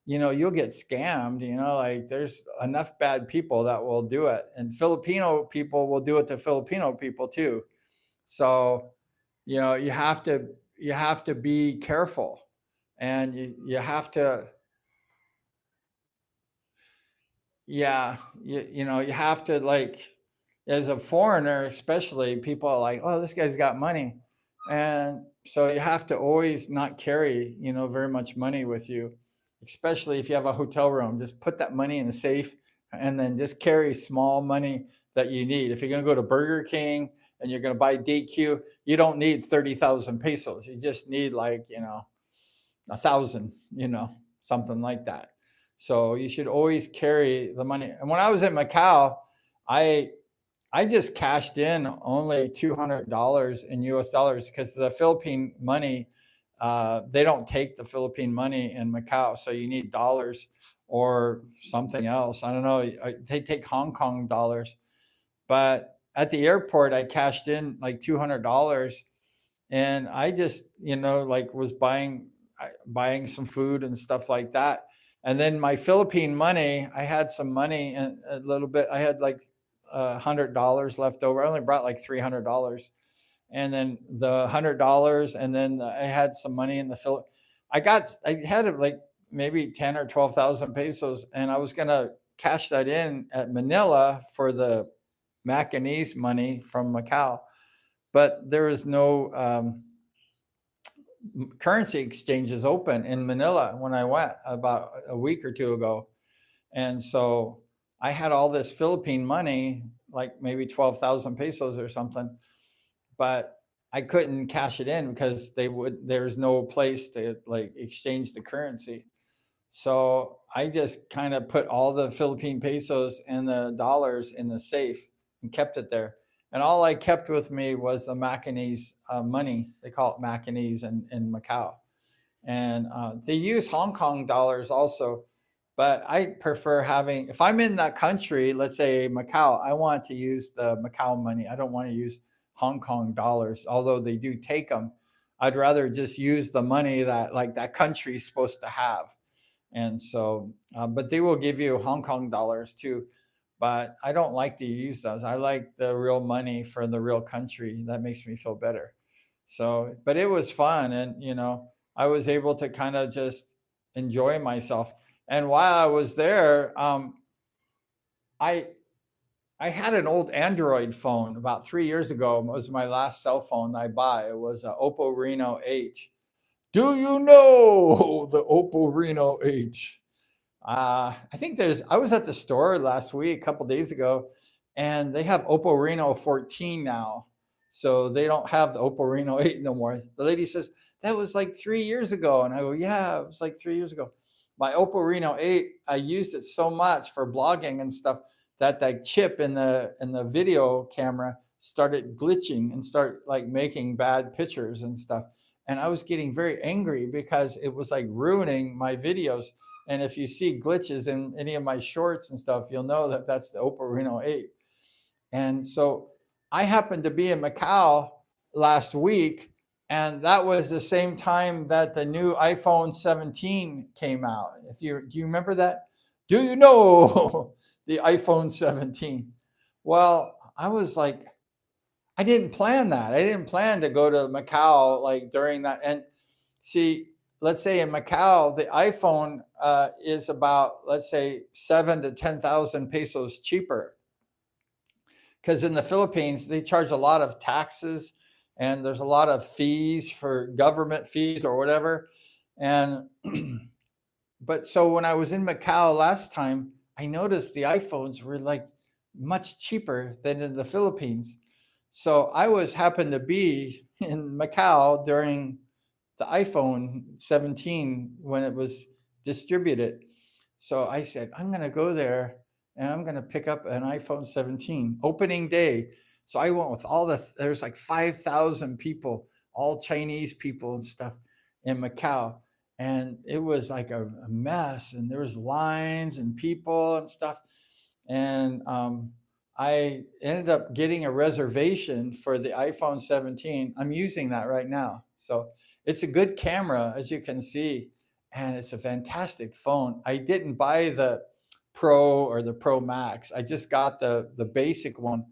Speaker 1: you'll get scammed. Like there's enough bad people that will do it, and Filipino people will do it to Filipino people too. So you have to be careful, and you have to. Yeah, you have to like, as a foreigner, especially, people are like, oh, this guy's got money. And so you have to always not carry, very much money with you, especially if you have a hotel room. Just put that money in a safe and then just carry small money that you need. If you're going to go to Burger King and you're going to buy DQ, you don't need 30,000 pesos. You just need like, 1,000, something like that. So you should always carry the money. And when I was in Macau, I I just cashed in only $200 in US dollars because the Philippine money, they don't take the Philippine money in Macau. So you need dollars or something else. I don't know. They take Hong Kong dollars. But at the airport, I cashed in like $200, and I just, like was buying some food and stuff like that. And then my Philippine money, I had some money and a little bit. I had like $100 left over. I only brought like $300, and then the $100, and then I had some money in the I had like maybe 10 or 12,000 pesos, and I was gonna cash that in at Manila for the Macanese money from Macau, but there is no currency exchanges open in Manila when I went about a week or two ago. And so I had all this Philippine money, like maybe 12,000 pesos or something, but I couldn't cash it in because there's no place to like exchange the currency. So I just kind of put all the Philippine pesos and the dollars in the safe and kept it there. And all I kept with me was the Macanese money. They call it Macanese in Macau. And they use Hong Kong dollars also. But I prefer having, if I'm in that country, let's say Macau, I want to use the Macau money. I don't want to use Hong Kong dollars, although they do take them. I'd rather just use the money that like that country is supposed to have. And so, but they will give you Hong Kong dollars too. But I don't like to use those. I like the real money for the real country. That makes me feel better. So, but it was fun. And, I was able to kind of just enjoy myself. And while I was there, I I had an old Android phone about 3 years ago. It was my last cell phone I bought. It was a Oppo Reno 8. Do you know the Oppo Reno 8? I think I was at the store last week, a couple days ago, and they have Oppo Reno 14 now. So they don't have the Oppo Reno 8 no more. The lady says, that was like 3 years ago. And I go, yeah, it was like 3 years ago. My Oppo Reno 8, I used it so much for blogging and stuff that that chip in the video camera started glitching and start like making bad pictures and stuff. And I was getting very angry because it was like ruining my videos. And if you see glitches in any of my shorts and stuff, you'll know that that's the Oppo Reno 8. And so I happened to be in Macau last week, and that was the same time that the new iPhone 17 came out. Do you remember that? Do you know the iPhone 17? Well, I was like, I didn't plan that. I didn't plan to go to Macau like during that. And see, let's say in Macau, the iPhone is about, let's say, 7 to 10,000 pesos cheaper. Because in the Philippines, they charge a lot of taxes and there's a lot of fees for government fees or whatever. And but so when I was in Macau last time, I noticed the iPhones were like much cheaper than in the Philippines. So I happened to be in Macau during the iPhone 17 when it was distributed. So I said, I'm going to go there and I'm going to pick up an iPhone 17 opening day. So I went with there's like 5,000 people, all Chinese people and stuff in Macau. And it was like a mess, and there was lines and people and stuff. And I ended up getting a reservation for the iPhone 17. I'm using that right now. So it's a good camera, as you can see, and it's a fantastic phone. I didn't buy the Pro or the Pro Max. I just got the basic one.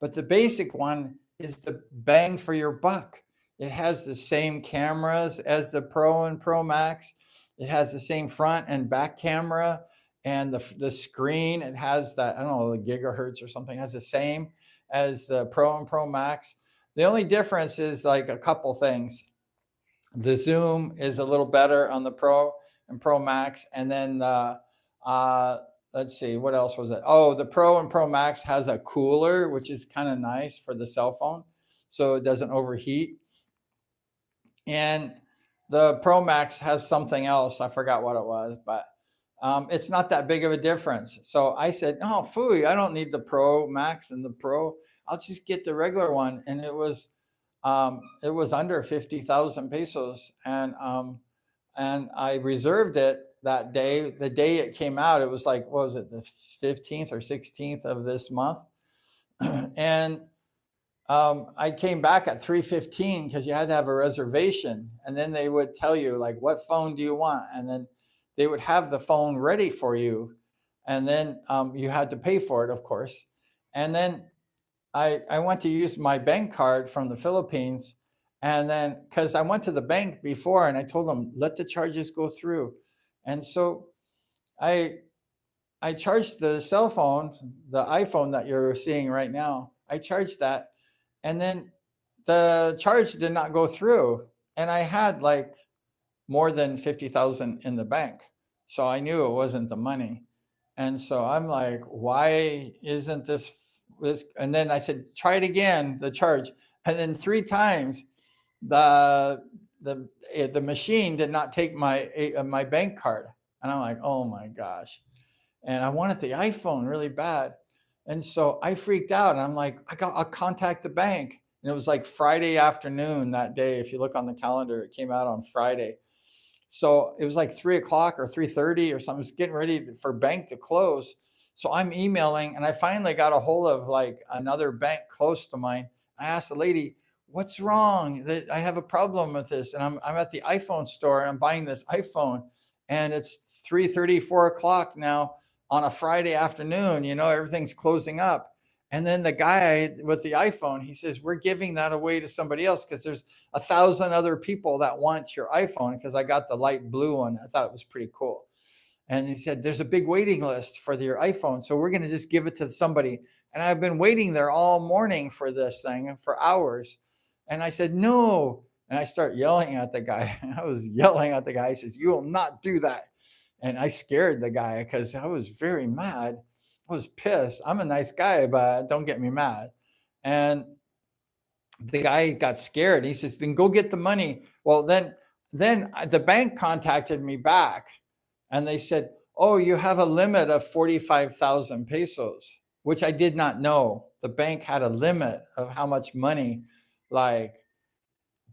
Speaker 1: But the basic one is the bang for your buck. It has the same cameras as the Pro and Pro Max. It has the same front and back camera, and the screen. It has that, I don't know, the gigahertz or something. It has the same as the Pro and Pro Max. The only difference is like a couple things. The zoom is a little better on the Pro and Pro Max, and then let's see, what else was it? Oh, the Pro and Pro Max has a cooler, which is kind of nice for the cell phone, so it doesn't overheat. And the Pro Max has something else. I forgot what it was, but it's not that big of a difference. So I said, no, phooey, I don't need the Pro Max and the Pro. I'll just get the regular one. And it was under 50,000 pesos. And I reserved it that day. The day it came out, it was like, what was it, the 15th or 16th of this month? And I came back at 3:15 because you had to have a reservation, and then they would tell you like, what phone do you want? And then they would have the phone ready for you, and then you had to pay for it, of course. And then I went to use my bank card from the Philippines, and then because I went to the bank before and I told them let the charges go through, and so I I charged the cell phone, the iPhone that you're seeing right now. I charged that, and then the charge did not go through, and I had like more than 50,000 in the bank. So I knew it wasn't the money. And so I'm like, why isn't this? And then I said, try it again, the charge. And then three times the the machine did not take my bank card. And I'm like, oh my gosh. And I wanted the iPhone really bad. And so I freaked out. And I'm like, I'll contact the bank. And it was like Friday afternoon that day. If you look on the calendar, it came out on Friday. So it was like 3 o'clock or 3:30 or something. It was getting ready for bank to close. So I'm emailing, and I finally got a hold of like another bank close to mine. I asked the lady, "What's wrong? I have a problem with this." And I'm at the iPhone store and I'm buying this iPhone, and it's 3:30, 4 o'clock now on a Friday afternoon. Everything's closing up. And then the guy with the iPhone, he says, we're giving that away to somebody else because there's 1,000 other people that want your iPhone, because I got the light blue one. I thought it was pretty cool. And he said, there's a big waiting list for your iPhone. So we're going to just give it to somebody. And I've been waiting there all morning for this thing for hours. And I said, no. And I start yelling at the guy. I was yelling at the guy. He says, you will not do that. And I scared the guy because I was very mad. I was pissed. I'm a nice guy, but don't get me mad. And the guy got scared. He says, then go get the money. Well, then the bank contacted me back, and they said, oh, you have a limit of 45,000 pesos, which I did not know. The bank had a limit of how much money like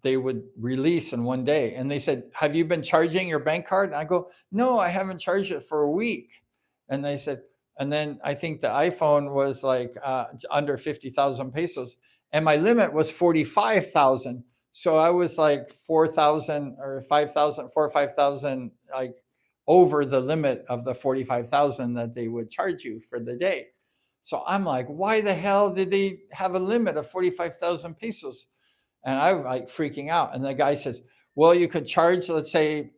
Speaker 1: they would release in one day. And they said, have you been charging your bank card? And I go, no, I haven't charged it for a week. And they said, and then I think the iPhone was like under 50,000 pesos, and my limit was 45,000. So I was like 4,000 or 5,000, 4 or 5,000, like over the limit of the 45,000 that they would charge you for the day. So I'm like, why the hell did they have a limit of 45,000 pesos? And I'm like freaking out. And the guy says, well, you could charge, let's say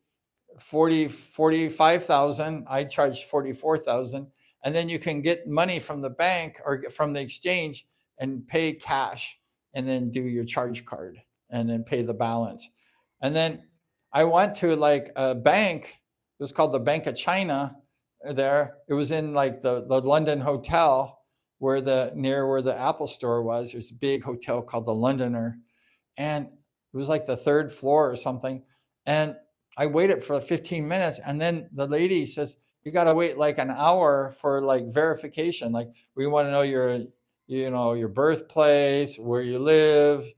Speaker 1: 45,000. I charged 44,000. And then you can get money from the bank or from the exchange and pay cash, and then do your charge card and then pay the balance. And then I went to like a bank. It was called the Bank of China there. It was in like the London Hotel near where the Apple store was. There's a big hotel called the Londoner. And it was like the third floor or something. And I waited for 15 minutes. And then the lady says, you got to wait like an hour for like verification. Like, we want to know your birthplace, where you live,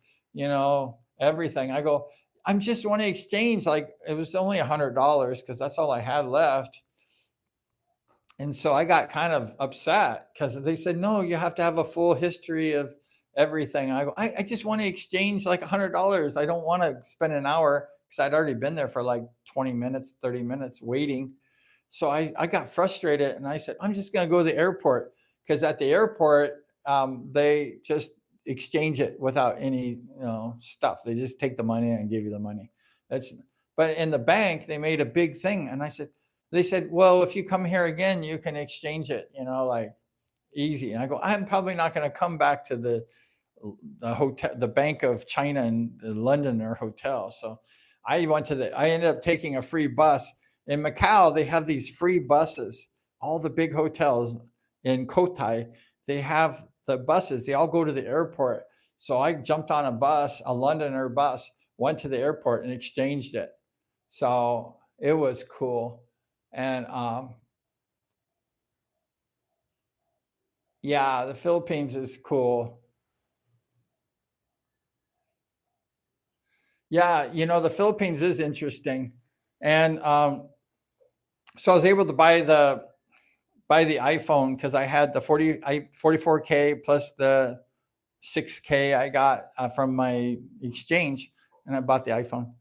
Speaker 1: everything. I go, I just want to exchange. Like, it was only $100 because that's all I had left. And so I got kind of upset because they said, no, you have to have a full history of everything. I go, I just want to exchange like $100. I don't want to spend an hour because I'd already been there for like 20 minutes, 30 minutes waiting. So I got frustrated, and I said, I'm just going to go to the airport, because at the airport, they just exchange it without any stuff. They just take the money and give you the money. But in the bank, they made a big thing. And they said, well, if you come here again, you can exchange it, like easy. And I go, I'm probably not going to come back to the hotel, the Bank of China in the Londoner hotel. So I ended up taking a free bus. In Macau, they have these free buses. All the big hotels in Cotai, they have the buses. They all go to the airport. So I jumped on a bus, a Londoner bus, went to the airport and exchanged it. So it was cool. And yeah, the Philippines is cool. Yeah, the Philippines is interesting. And so I was able to buy the iPhone because I had the 44K plus the 6K I got from my exchange, and I bought the iPhone.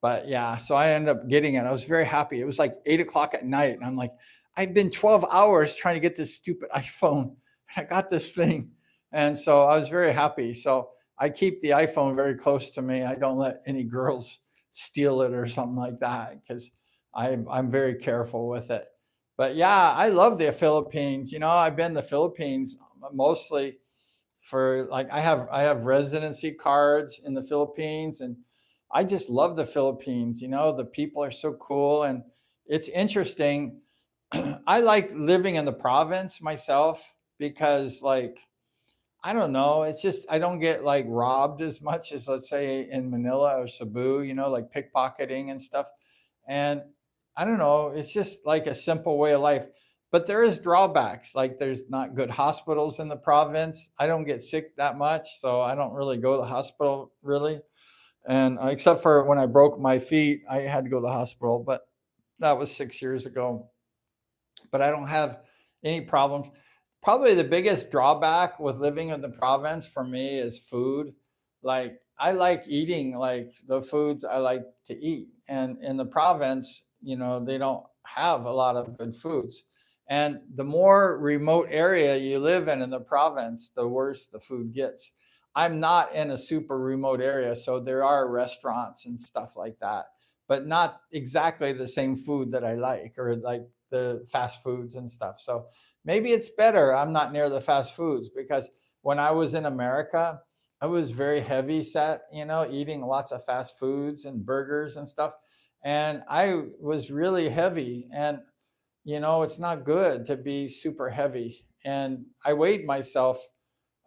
Speaker 1: But yeah, so I ended up getting it. I was very happy. It was like 8 o'clock at night. And I'm like, I've been 12 hours trying to get this stupid iPhone. I got this thing. And so I was very happy. So I keep the iPhone very close to me. I don't let any girls steal it or something like that because I'm very careful with it. But yeah, I love the Philippines. I've been to the Philippines mostly for like I have residency cards in the Philippines, and I just love the Philippines. The people are so cool, and it's interesting. I like living in the province myself because like I don't know, it's just I don't get like robbed as much as let's say in Manila or Cebu, like pickpocketing and stuff. And I don't know, it's just like a simple way of life. But there is drawbacks, like there's not good hospitals in the province. I don't get sick that much, so I don't really go to the hospital really. And except for when I broke my feet, I had to go to the hospital, but that was 6 years ago. But I don't have any problems. Probably the biggest drawback with living in the province for me is food. Like I like eating like the foods I like to eat. And in the province, they don't have a lot of good foods. And the more remote area you live in the province, the worse the food gets. I'm not in a super remote area, so there are restaurants and stuff like that, but not exactly the same food that I like or like the fast foods and stuff. So maybe it's better I'm not near the fast foods because when I was in America, I was very heavy set, eating lots of fast foods and burgers and stuff. And I was really heavy. And, it's not good to be super heavy. And I weighed myself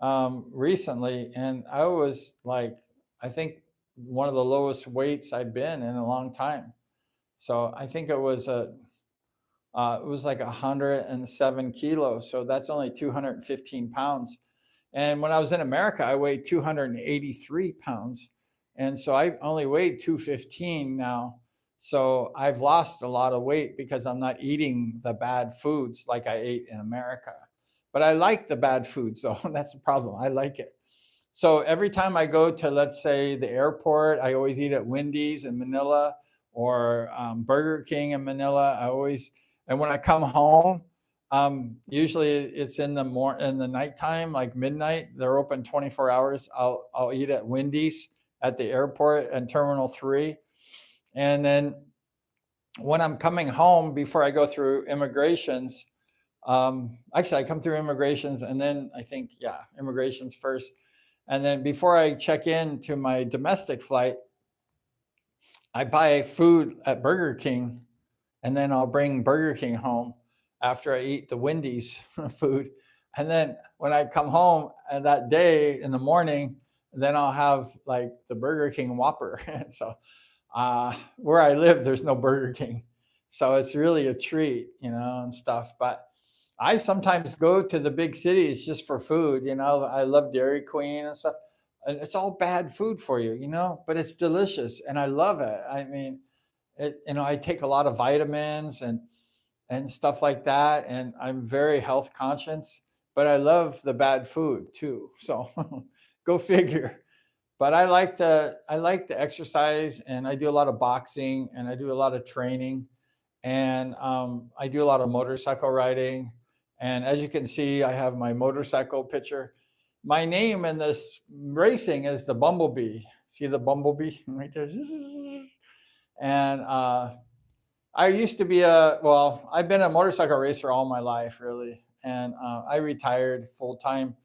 Speaker 1: recently, and I was like, I think one of the lowest weights I've been in a long time. So I think it was like 107 kilos. So that's only 215 pounds. And when I was in America, I weighed 283 pounds. And so I only weighed 215 now. So I've lost a lot of weight because I'm not eating the bad foods like I ate in America. But I like the bad foods, though. That's the problem. I like it. So every time I go to, let's say, the airport, I always eat at Wendy's in Manila or Burger King in Manila. And when I come home, usually it's in the nighttime, like midnight. They're open 24 hours. I'll eat at Wendy's at the airport and Terminal 3. And then when I'm coming home, before I go through immigrations, actually, I come through immigrations and then I think, yeah, immigrations first. And then before I check in to my domestic flight, I buy food at Burger King and then I'll bring Burger King home after I eat the Wendy's food. And then when I come home and that day in the morning, then I'll have like the Burger King Whopper. So where I live, there's no Burger King. So it's really a treat, and stuff. But I sometimes go to the big cities just for food. I love Dairy Queen and stuff. And it's all bad food for you, but it's delicious and I love it. I mean, I take a lot of vitamins and stuff like that. And I'm very health conscious, but I love the bad food too. So go figure. But I like to exercise, and I do a lot of boxing, and I do a lot of training, and I do a lot of motorcycle riding. And as you can see, I have my motorcycle picture. My name in this racing is the Bumblebee. See the Bumblebee right there? And I used to be I've been a motorcycle racer all my life, really. And I retired full time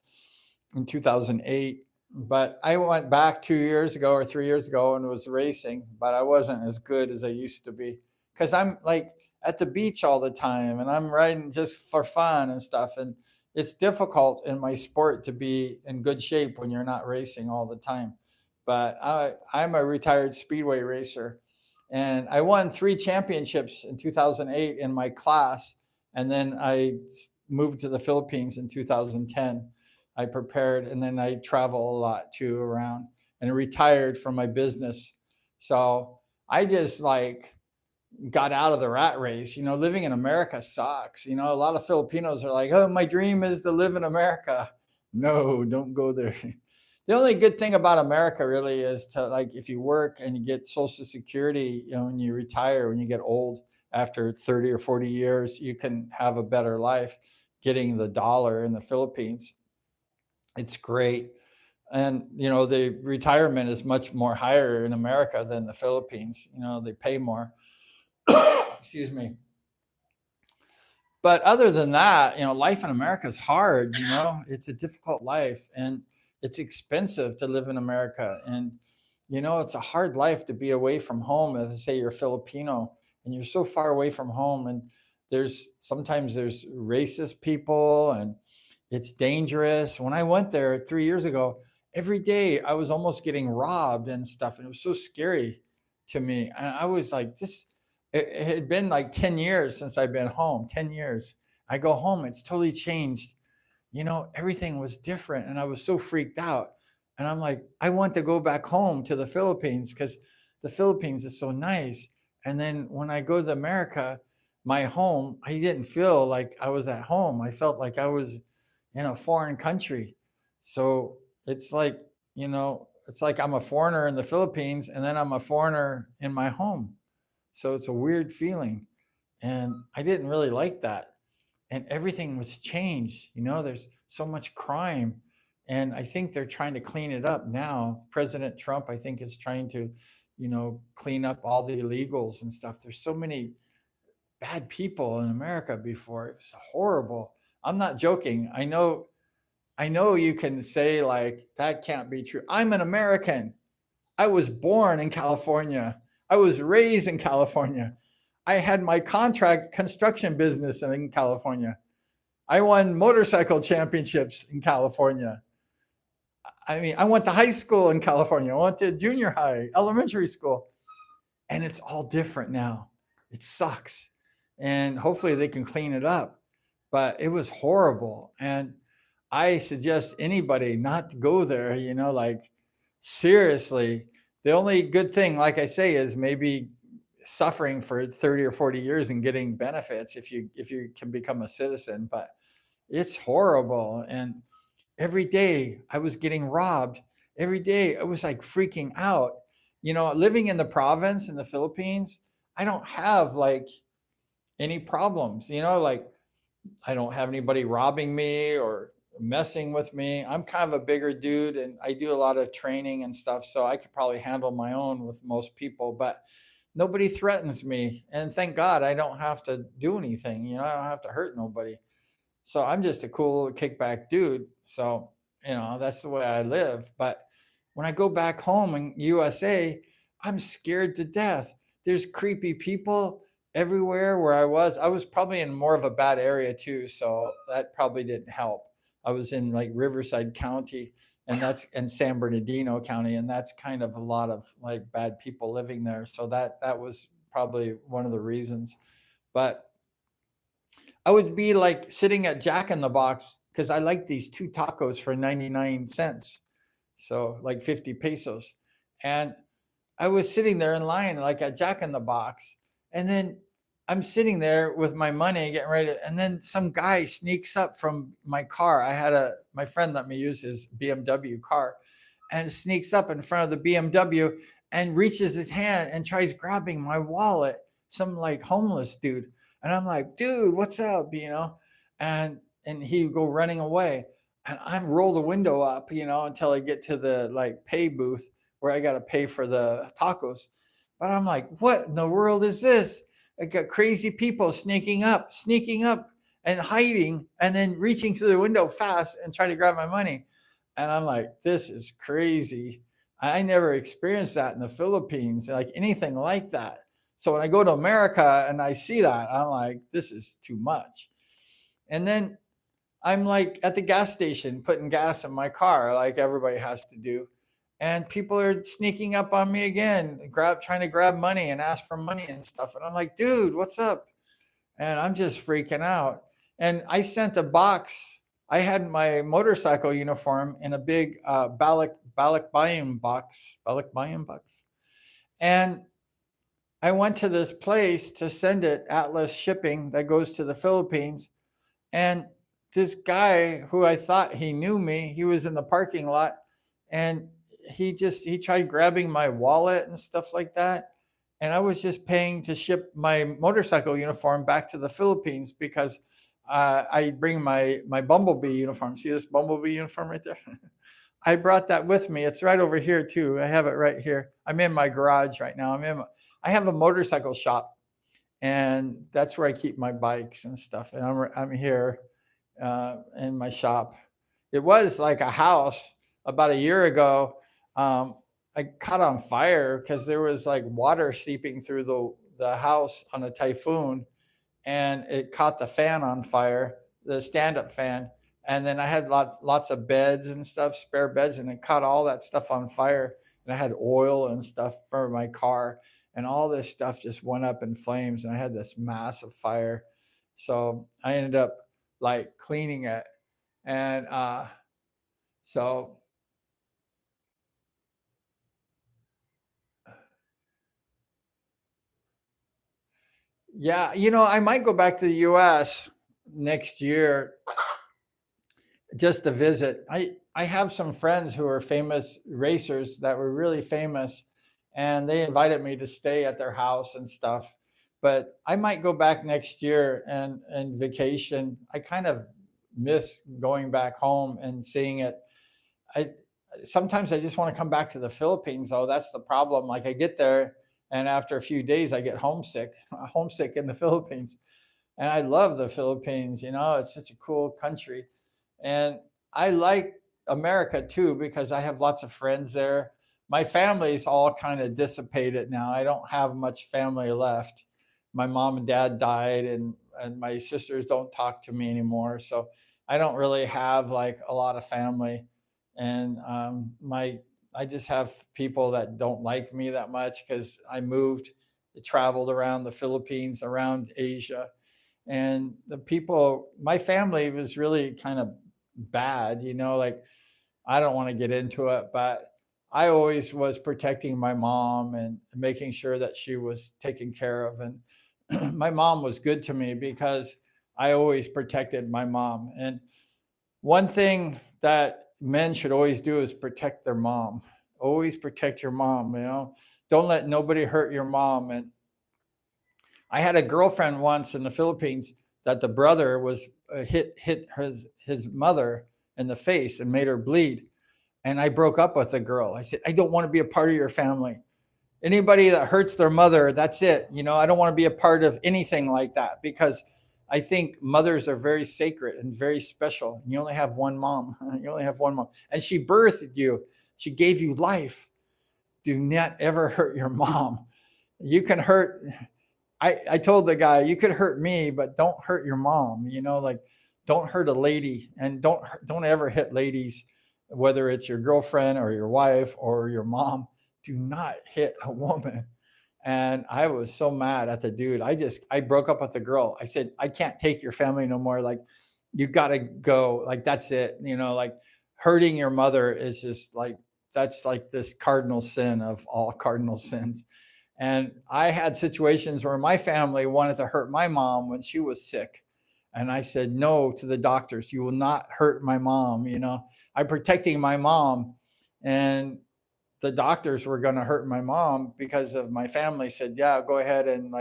Speaker 1: in 2008. But I went back 2 years ago or 3 years ago and was racing, but I wasn't as good as I used to be because I'm like at the beach all the time and I'm riding just for fun and stuff. And it's difficult in my sport to be in good shape when you're not racing all the time. But I'm a retired speedway racer, and I won 3 championships in 2008 in my class. And then I moved to the Philippines in 2010. I prepared, and then I travel a lot too around, and retired from my business. So I just like got out of the rat race. Living in America sucks. A lot of Filipinos are like, oh, my dream is to live in America. No, don't go there. The only good thing about America really is to, like, if you work and you get Social Security, when you retire, when you get old after 30 or 40 years, you can have a better life getting the dollar in the Philippines. It's great. And, the retirement is much more higher in America than the Philippines. They pay more. Excuse me. But other than that, life in America is hard. It's a difficult life, and it's expensive to live in America. And, it's a hard life to be away from home. As I say, you're Filipino and you're so far away from home. And sometimes there's racist people, and it's dangerous. When I went there 3 years ago, every day I was almost getting robbed and stuff. And it was so scary to me. And I was like, it had been like 10 years since I've been home, 10 years. I go home, it's totally changed. Everything was different, and I was so freaked out. And I'm like, I want to go back home to the Philippines because the Philippines is so nice. And then when I go to America, my home, I didn't feel like I was at home. I felt like I was in a foreign country. So it's like I'm a foreigner in the Philippines, and then I'm a foreigner in my home. So it's a weird feeling. And I didn't really like that. And everything was changed. There's so much crime. And I think they're trying to clean it up now. President Trump, I think, is trying to, clean up all the illegals and stuff. There's so many bad people in America before. It's horrible. I'm not joking. I know you can say, like, that can't be true. I'm an American. I was born in California. I was raised in California. I had my contract construction business in California. I won motorcycle championships in California. I mean, I went to high school in California. I went to junior high, elementary school. And it's all different now. It sucks. And hopefully they can clean it up. But it was horrible. And I suggest anybody not to go there, like, seriously. The only good thing, like I say, is maybe suffering for 30 or 40 years and getting benefits if you can become a citizen. But it's horrible. And every day I was getting robbed. Every day I was like freaking out. Living in the province in the Philippines, I don't have like any problems. Like, I don't have anybody robbing me or messing with me. I'm kind of a bigger dude, and I do a lot of training and stuff, so I could probably handle my own with most people. But nobody threatens me, and thank God I don't have to do anything. I don't have to hurt nobody. So I'm just a cool kickback dude. So that's the way I live. But when I go back home in USA, I'm scared to death. There's creepy people everywhere. Where I was probably in more of a bad area too, so that probably didn't help. I was in like Riverside County, and that's in San Bernardino County, and that's kind of a lot of like bad people living there. So that was probably one of the reasons. But I would be like sitting at Jack in the Box because I like these two tacos for 99 cents. So like 50 pesos. And I was sitting there in line like at Jack in the Box. And then I'm sitting there with my money getting ready and then some guy sneaks up from my car. My friend let me use his BMW car, and sneaks up in front of the BMW and reaches his hand and tries grabbing my wallet. Some like homeless dude. And I'm like, dude, what's up? And he go running away. And I roll the window up, until I get to the like pay booth where I got to pay for the tacos. But I'm like, what in the world is this? I got crazy people sneaking up and hiding, and then reaching through the window fast and trying to grab my money. And I'm like, this is crazy. I never experienced that in the Philippines, like anything like that. So when I go to America and I see that, I'm like, this is too much. And then I'm like at the gas station putting gas in my car, like everybody has to do. And people are sneaking up on me again, trying to grab money and ask for money and stuff. And I'm like, dude, what's up? And I'm just freaking out. And I sent a box. I had my motorcycle uniform in a big balikbayan box. And I went to this place to send it, Atlas Shipping, that goes to the Philippines. And this guy who I thought he knew me, he was in the parking lot. and he tried grabbing my wallet and stuff like that. And I was just paying to ship my motorcycle uniform back to the Philippines because I bring my Bumblebee uniform. See this Bumblebee uniform right there? I brought that with me. It's right over here too. I have it right here. I'm in my garage right now. I have a motorcycle shop, and that's where I keep my bikes and stuff. And I'm here in my shop. It was like a house about a year ago. I caught on fire because there was like water seeping through the house on a typhoon, and it caught the fan on fire, the stand-up fan. And then I had lots of beds and stuff, spare beds, and it caught all that stuff on fire. And I had oil and stuff for my car, and all this stuff just went up in flames, and I had this massive fire. So I ended up like cleaning it, and so yeah, I might go back to the US next year just to visit. I have some friends who are famous racers that were really famous, and they invited me to stay at their house and stuff. But I might go back next year and vacation. I kind of miss going back home and seeing it. I Sometimes I just want to come back to the Philippines though. That's the problem. Like I get there and after a few days I get homesick, homesick in the Philippines. And I love the Philippines. It's such a cool country. And I like America too because I have lots of friends there. My family's all kind of dissipated now. I don't have much family left. My mom and dad died, and my sisters don't talk to me anymore. So I don't really have like a lot of family. And my I just have people that don't like me that much because I moved, traveled around the Philippines, around Asia, and the people, my family was really kind of bad, like I don't want to get into it, but I always was protecting my mom and making sure that she was taken care of. And my mom was good to me because I always protected my mom. And one thing that men should always do is protect their mom. Always protect your mom, Don't let nobody hurt your mom. And I had a girlfriend once in the Philippines that the brother was hit his mother in the face and made her bleed. And I broke up with the girl. I said, I don't want to be a part of your family. Anybody that hurts their mother, that's it. I don't want to be a part of anything like that because I think mothers are very sacred and very special. You only have one mom. You only have one mom. And she birthed you. She gave you life. Do not ever hurt your mom. You can hurt. I told the guy, you could hurt me, but don't hurt your mom. Like don't hurt a lady, and don't ever hit ladies, whether it's your girlfriend or your wife or your mom. Do not hit a woman. And I was so mad at the dude. I broke up with the girl. I said, I can't take your family no more. Like, you got to go. Like, that's it. Like hurting your mother is just like, that's like this cardinal sin of all cardinal sins. And I had situations where my family wanted to hurt my mom when she was sick. And I said no to the doctors. You will not hurt my mom. I'm protecting my mom. And the doctors were going to hurt my mom because of my family said, yeah, go ahead and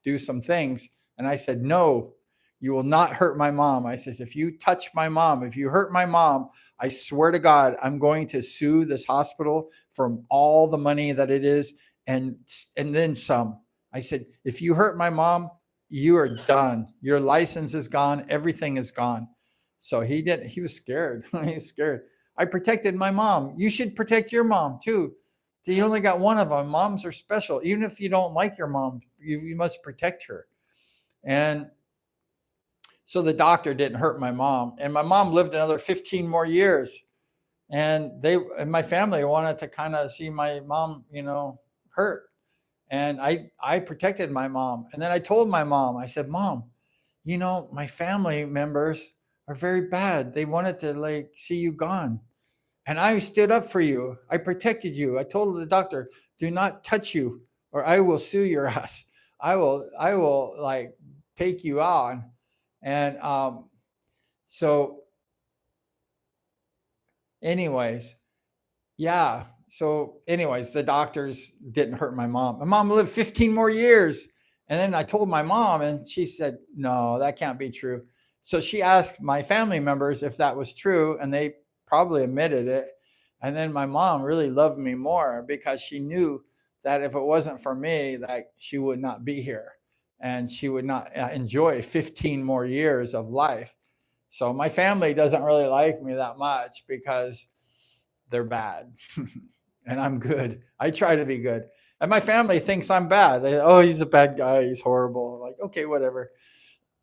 Speaker 1: do some things. And I said, no, you will not hurt my mom. I says, if you touch my mom, if you hurt my mom, I swear to God, I'm going to sue this hospital for all the money that it is and then some. I said, if you hurt my mom, you are done. Your license is gone. Everything is gone. So he was scared. He was scared. I protected my mom. You should protect your mom too. You only got one of them. Moms are special. Even if you don't like your mom, you must protect her. And so the doctor didn't hurt my mom. And my mom lived another 15 more years. And my family wanted to kind of see my mom, hurt. And I protected my mom. And then I told my mom, I said, Mom, my family members are very bad. They wanted to see you gone. And I stood up for you. I protected you. I told the doctor, do not touch you or I will sue your ass. I will take you on. And so Anyways, yeah. So, anyways, the doctors didn't hurt my mom. My mom lived 15 more years. And then I told my mom, and she said, no, that can't be true. So she asked my family members if that was true, and they probably admitted it. And then my mom really loved me more because she knew that if it wasn't for me, that she would not be here and she would not enjoy 15 more years of life. So my family doesn't really like me that much because they're bad and I'm good. I try to be good. And my family thinks I'm bad. Oh, he's a bad guy. He's horrible. I'm like, okay, whatever.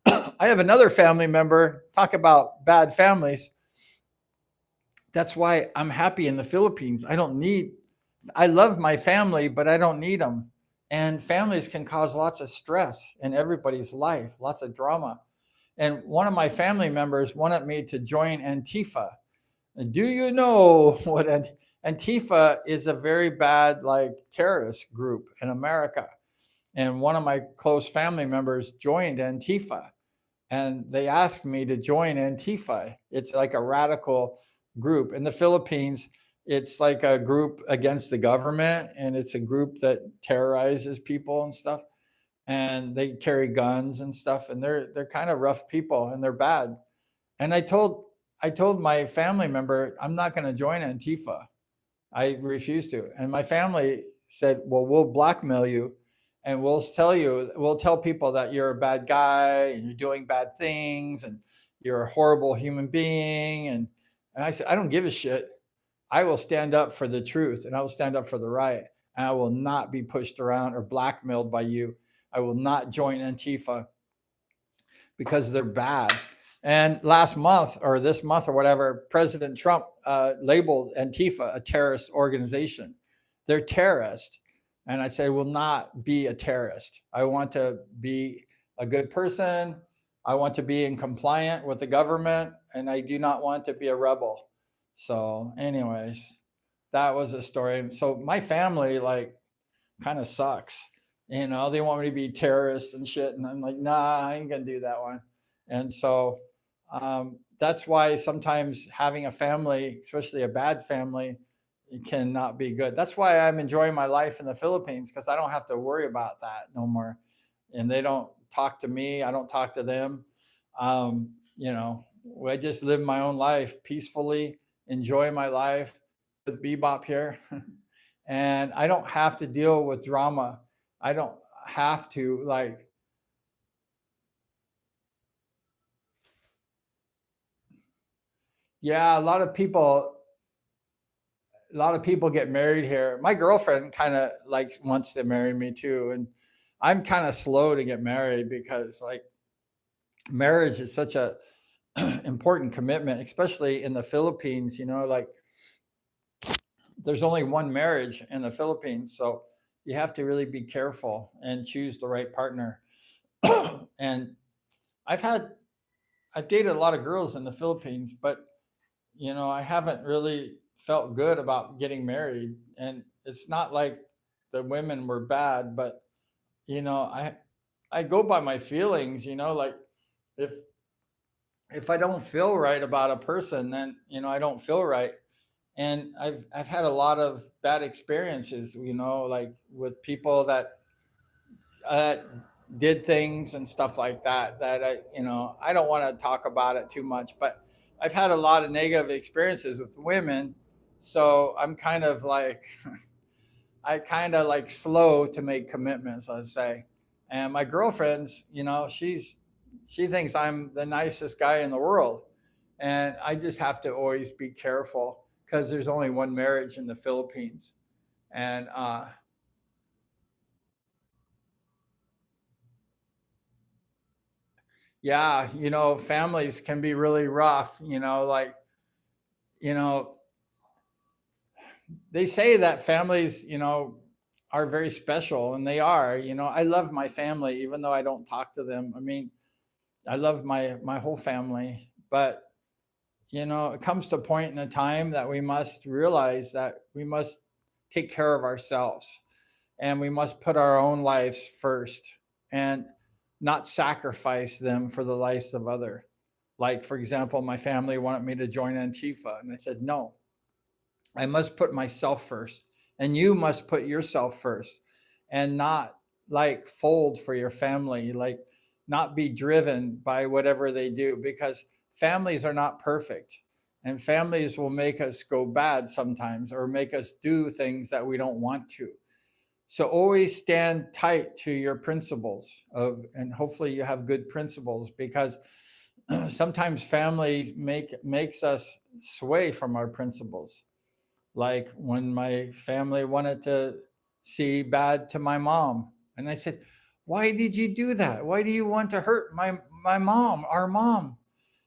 Speaker 1: I have another family member, talk about bad families. That's why I'm happy in the Philippines. I love my family, but I don't need them. And families can cause lots of stress in everybody's life, lots of drama. And one of my family members wanted me to join Antifa. Do you know what Antifa is? A very bad like terrorist group in America. And one of my close family members joined Antifa and they asked me to join Antifa. It's like a radical group in the Philippines. It's like a group against the government and it's a group that terrorizes people and stuff. And they carry guns and stuff and they're kind of rough people and they're bad. And I told my family member, I'm not going to join Antifa. I refuse to. And my family said, well, we'll blackmail you and we'll tell people that you're a bad guy and you're doing bad things and you're a horrible human being. And I said, I don't give a shit. I will stand up for the truth and I will stand up for the right. And I will not be pushed around or blackmailed by you. I will not join Antifa because they're bad. And last month or this month or whatever, President Trump labeled Antifa a terrorist organization. They're terrorists. And I say, I will not be a terrorist. I want to be a good person. I want to be in compliant with the government. And I do not want to be a rebel. So, anyways, that was a story. So my family like kind of sucks. They want me to be terrorists and shit. And I'm like, nah, I ain't gonna do that one. And so that's why sometimes having a family, especially a bad family, it cannot be good. That's why I'm enjoying my life in the Philippines because I don't have to worry about that no more. And they don't talk to me. I don't talk to them. Um, you know, I just live my own life peacefully, enjoy my life with Bebop here. And I don't have to deal with drama. I don't have to like, yeah, a lot of people get married here. My girlfriend kind of like wants to marry me too, and I'm kind of slow to get married because like marriage is such a important commitment, especially in the Philippines. Like there's only one marriage in the Philippines, so you have to really be careful and choose the right partner. And I've had I've dated a lot of girls in the Philippines, but I haven't really felt good about getting married. And it's not like the women were bad, but you know, I I go by my feelings, like if if I don't feel right about a person, then I don't feel right. And I've had a lot of bad experiences, like with people that uh, did things and stuff like that that I don't want to talk about it too much, but I've had a lot of negative experiences with women. So I'm kind of like I kind of like slow to make commitments, I'd say. And my girlfriend's, she thinks I'm the nicest guy in the world. And I just have to always be careful because there's only one marriage in the Philippines. And yeah, families can be really rough, like, you know, they say that families, are very special and they are. I love my family even though I don't talk to them. I mean, I love my whole family, but it comes to a point in a time that we must realize that we must take care of ourselves and we must put our own lives first and not sacrifice them for the lives of other. Like for example, my family wanted me to join Antifa and I said no. I must put myself first, and you must put yourself first, and not like fold for your family, like not be driven by whatever they do, because families are not perfect, and families will make us go bad sometimes or make us do things that we don't want to. So always stand tight to your principles of, and hopefully you have good principles, because sometimes family makes us sway from our principles. Like when my family wanted to see bad to my mom, and I said, why did you do that? Why do you want to hurt my mom, our mom?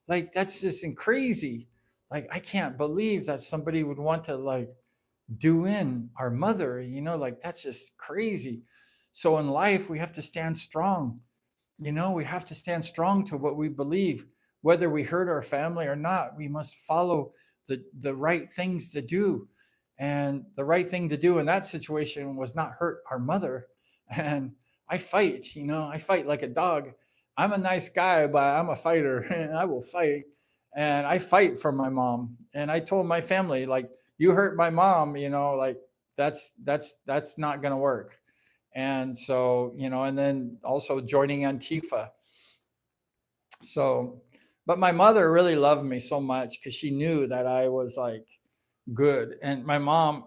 Speaker 1: Like, that's just crazy. Like, I can't believe that somebody would want to like do in our mother, like that's just crazy. So in life we have to stand strong. We have to stand strong to what we believe. Whether we hurt our family or not, we must follow the right things to do. And the right thing to do in that situation was not hurt our mother. And I fight like a dog. I'm a nice guy, but I'm a fighter and I will fight. And I fight for my mom. And I told my family, like, you hurt my mom, like that's not gonna work. And so, and then also joining Antifa. So, but my mother really loved me so much because she knew that I was like good. And my mom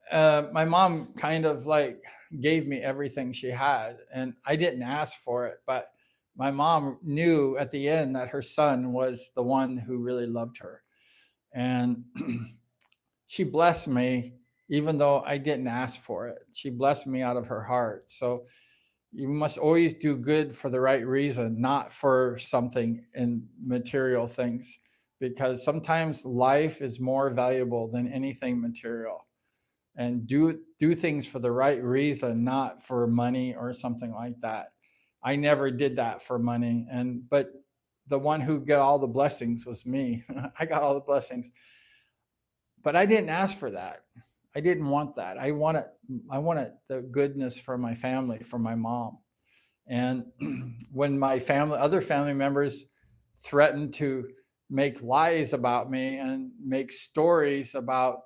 Speaker 1: kind of like gave me everything she had, and I didn't ask for it, but my mom knew at the end that her son was the one who really loved her. And she blessed me even though I didn't ask for it. She blessed me out of her heart. So you must always do good for the right reason, not for something in material things, because sometimes life is more valuable than anything material. And do things for the right reason, not for money or something like that. I never did that for money, but the one who got all the blessings was me. I got all the blessings, but I didn't ask for that. I didn't want that. I wanted the goodness for my family, for my mom. And when my other family members threatened to make lies about me and make stories about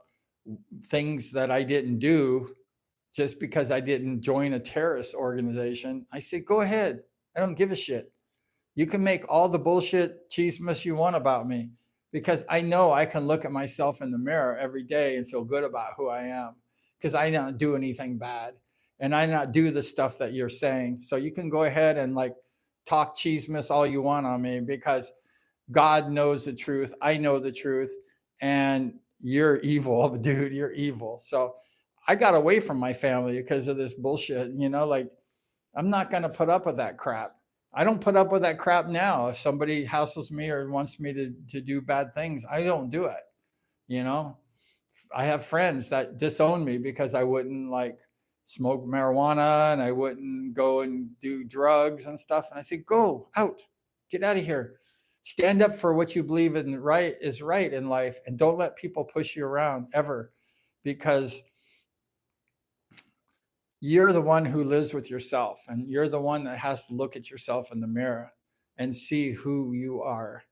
Speaker 1: things that I didn't do just because I didn't join a terrorist organization, I said, go ahead. I don't give a shit. You can make all the bullshit chismes you want about me, because I know I can look at myself in the mirror every day and feel good about who I am, because I don't do anything bad and I not do the stuff that you're saying. So you can go ahead and like talk chismes all you want on me, because God knows the truth. I know the truth. And you're evil, dude. You're evil. So I got away from my family because of this bullshit. Like, I'm not going to put up with that crap. I don't put up with that crap now. If somebody hassles me or wants me to do bad things, I don't do it. You know, I have friends that disown me because I wouldn't like smoke marijuana and I wouldn't go and do drugs and stuff. And I say, go out, get out of here. Stand up for what you believe in right is right in life, and don't let people push you around ever, because you're the one who lives with yourself, and you're the one that has to look at yourself in the mirror and see who you are.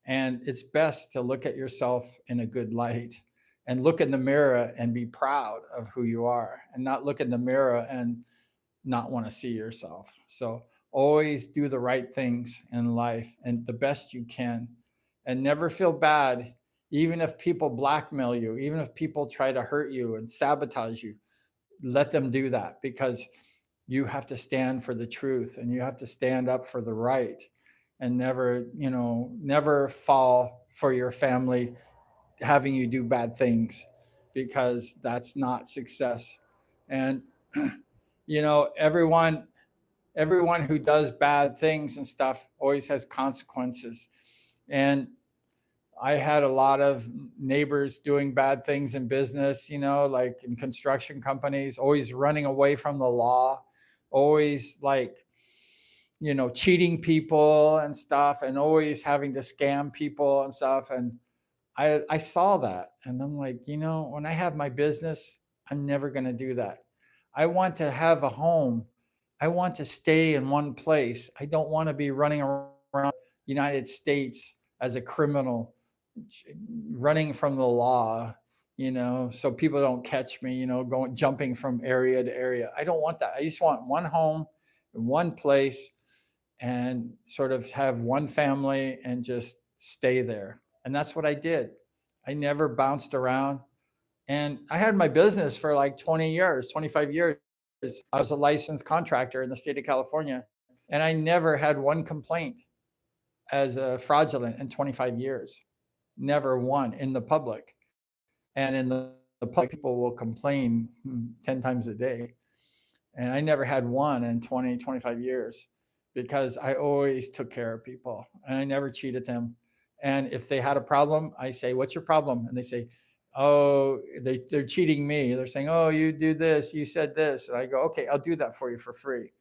Speaker 1: And it's best to look at yourself in a good light and look in the mirror and be proud of who you are, and not look in the mirror and not want to see yourself. So always do the right things in life and the best you can, and never feel bad, even if people blackmail you, even if people try to hurt you and sabotage you. Let them do that, because you have to stand for the truth and you have to stand up for the right, and never fall for your family having you do bad things, because that's not success. And everyone who does bad things and stuff always has consequences. And I had a lot of neighbors doing bad things in business, like in construction companies, always running away from the law, always like, cheating people and stuff, and always having to scam people and stuff. And I saw that, and I'm like, when I have my business, I'm never going to do that. I want to have a home. I want to stay in one place. I don't want to be running around the United States as a criminal, running from the law, so people don't catch me, going jumping from area to area. I don't want that. I just want one home, one place, and sort of have one family and just stay there. And that's what I did. I never bounced around. And I had my business for like 20 years, 25 years. I was a licensed contractor in the state of California, and I never had one complaint as a fraudulent in 25 years. Never one in the public. And in the public, people will complain 10 times a day. And I never had one in 20, 25 years because I always took care of people and I never cheated them. And if they had a problem, I say, "What's your problem?" And they say, "Oh, they're cheating me. They're saying, oh, you do this, you said this." And I go, "Okay, I'll do that for you for free."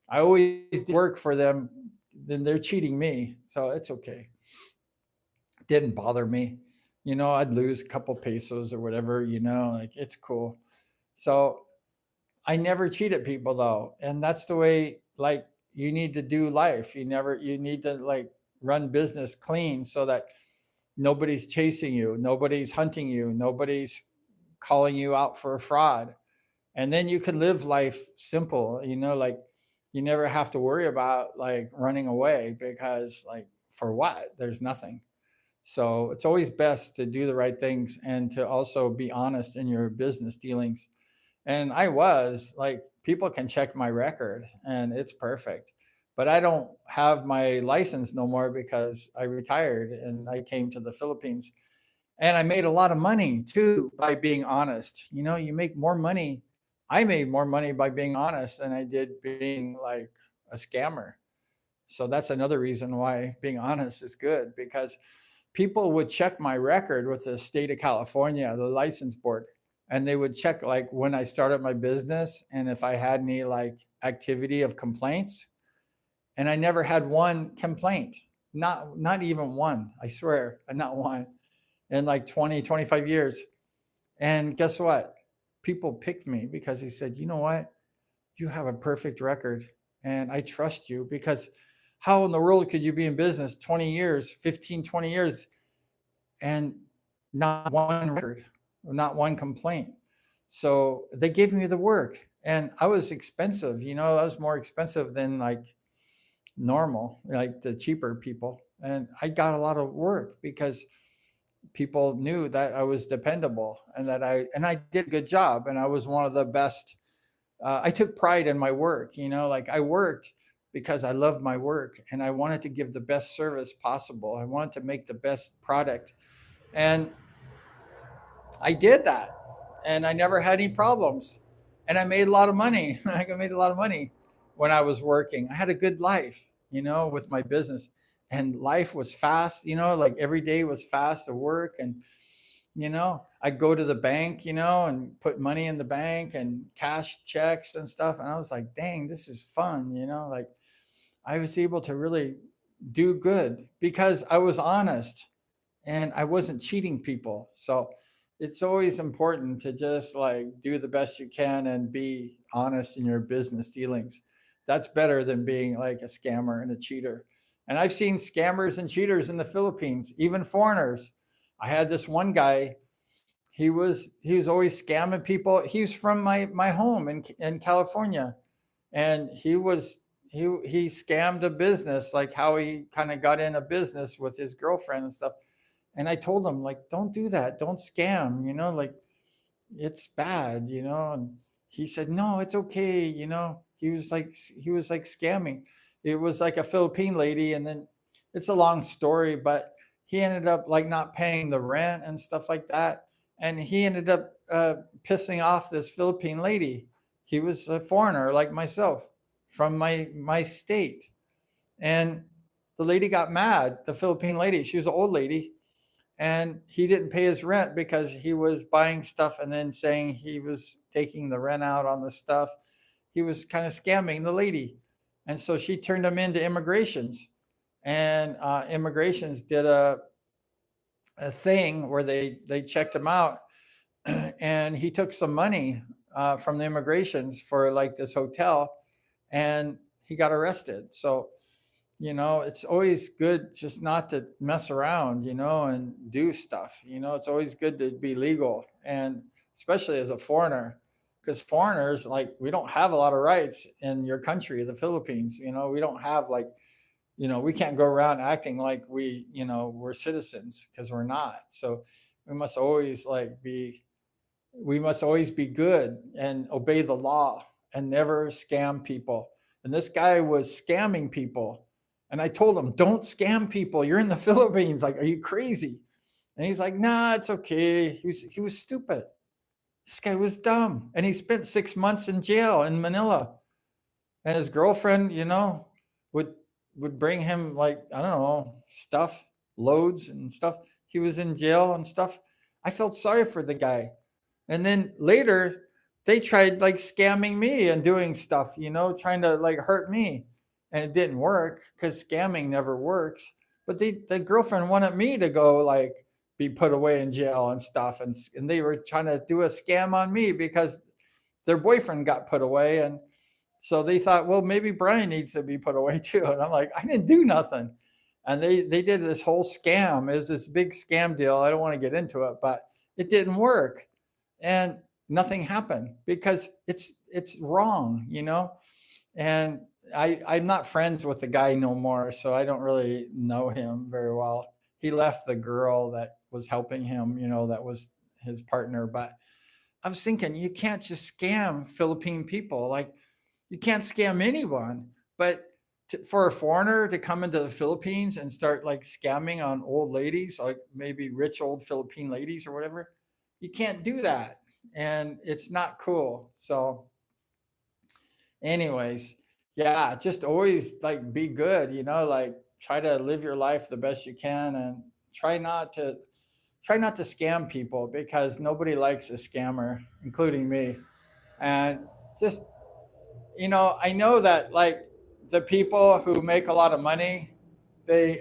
Speaker 1: I always did work for them. Then they're cheating me. So it's okay. It didn't bother me. I'd lose a couple pesos or whatever, like it's cool. So I never cheated people though. And that's the way, like, you need to do life. You need to like run business clean so that nobody's chasing you, nobody's hunting you, nobody's calling you out for a fraud. And then you can live life simple, like you never have to worry about like running away because, like, for what? There's nothing. So it's always best to do the right things and to also be honest in your business dealings. And I was like, people can check my record and it's perfect. But I don't have my license no more because I retired and I came to the Philippines. And I made a lot of money too by being honest. You make more money. I made more money by being honest than I did being like a scammer. So that's another reason why being honest is good, because people would check my record with the state of California, the license board, and they would check like when I started my business and if I had any like activity of complaints. And I never had one complaint. Not even one. I swear, not one in like 20, 25 years. And guess what? People picked me because they said, "You know what? You have a perfect record and I trust you, because how in the world could you be in business 20 years, 15, 20 years and not one record, not one complaint?" So they gave me the work, and I was expensive. I was more expensive than like normal, like the cheaper people. And I got a lot of work because people knew that I was dependable and that I did a good job and I was one of the best. I took pride in my work, like I worked because I loved my work and I wanted to give the best service possible. I wanted to make the best product. And I did that. And I never had any problems. And I made a lot of money. I made a lot of money when I was working. I had a good life, with my business. And life was fast, like every day was fast to work. And, I'd go to the bank, and put money in the bank and cash checks and stuff. And I was like, dang, this is fun, like I was able to really do good because I was honest and I wasn't cheating people. So it's always important to just like do the best you can and be honest in your business dealings. That's better than being like a scammer and a cheater. And I've seen scammers and cheaters in the Philippines, even foreigners. I had this one guy, he was always scamming people. He was from my home in California. And he scammed a business, like how he kind of got in a business with his girlfriend and stuff. And I told him, like, don't do that, don't scam, like it's bad, and he said, no, it's okay, he was like scamming. It was like a Philippine lady, and then it's a long story, but he ended up like not paying the rent and stuff like that. And he ended up pissing off this Philippine lady. He was a foreigner like myself from my state. And the lady got mad, the Philippine lady. She was an old lady, and he didn't pay his rent because he was buying stuff and then saying he was taking the rent out on the stuff. He was kind of scamming the lady. And so she turned him into immigrations. And immigrations did a thing where they checked him out. And he took some money from the immigrations for like this hotel, and he got arrested. So It's always good just not to mess around, and do stuff. It's always good to be legal, and especially as a foreigner, because foreigners, like, we don't have a lot of rights in your country, the Philippines. We don't have, like, we can't go around acting like we're citizens, because we're not. So we must always be good and obey the law and never scam people. And this guy was scamming people. And I told him, don't scam people. You're in the Philippines. Like, are you crazy? And he's like, nah, it's okay. He was stupid. This guy was dumb. And he spent 6 months in jail in Manila. And his girlfriend, would would bring him, like, I don't know, stuff, loads and stuff. He was in jail and stuff. I felt sorry for the guy. And then later, they tried, like, scamming me and doing stuff, trying to, like, hurt me. And it didn't work, because scamming never works. But the girlfriend wanted me to go, like, be put away in jail and stuff. And they were trying to do a scam on me because their boyfriend got put away. And so they thought, well, maybe Brian needs to be put away too. And I'm like, I didn't do nothing. And they did this whole scam. It was this big scam deal. I don't want to get into it, but it didn't work. And nothing happened because it's wrong. And I'm not friends with the guy no more, so I don't really know him very well. He left the girl that was helping him, that was his partner. But I was thinking, you can't just scam Philippine people. Like, you can't scam anyone. But for a foreigner to come into the Philippines and start, like, scamming on old ladies, like maybe rich old Philippine ladies or whatever, you can't do that. And it's not cool. So, anyways, yeah, just always, like, be good, like, try to live your life the best you can, and try not to scam people, because nobody likes a scammer, including me. And just, I know that, like, the people who make a lot of money, they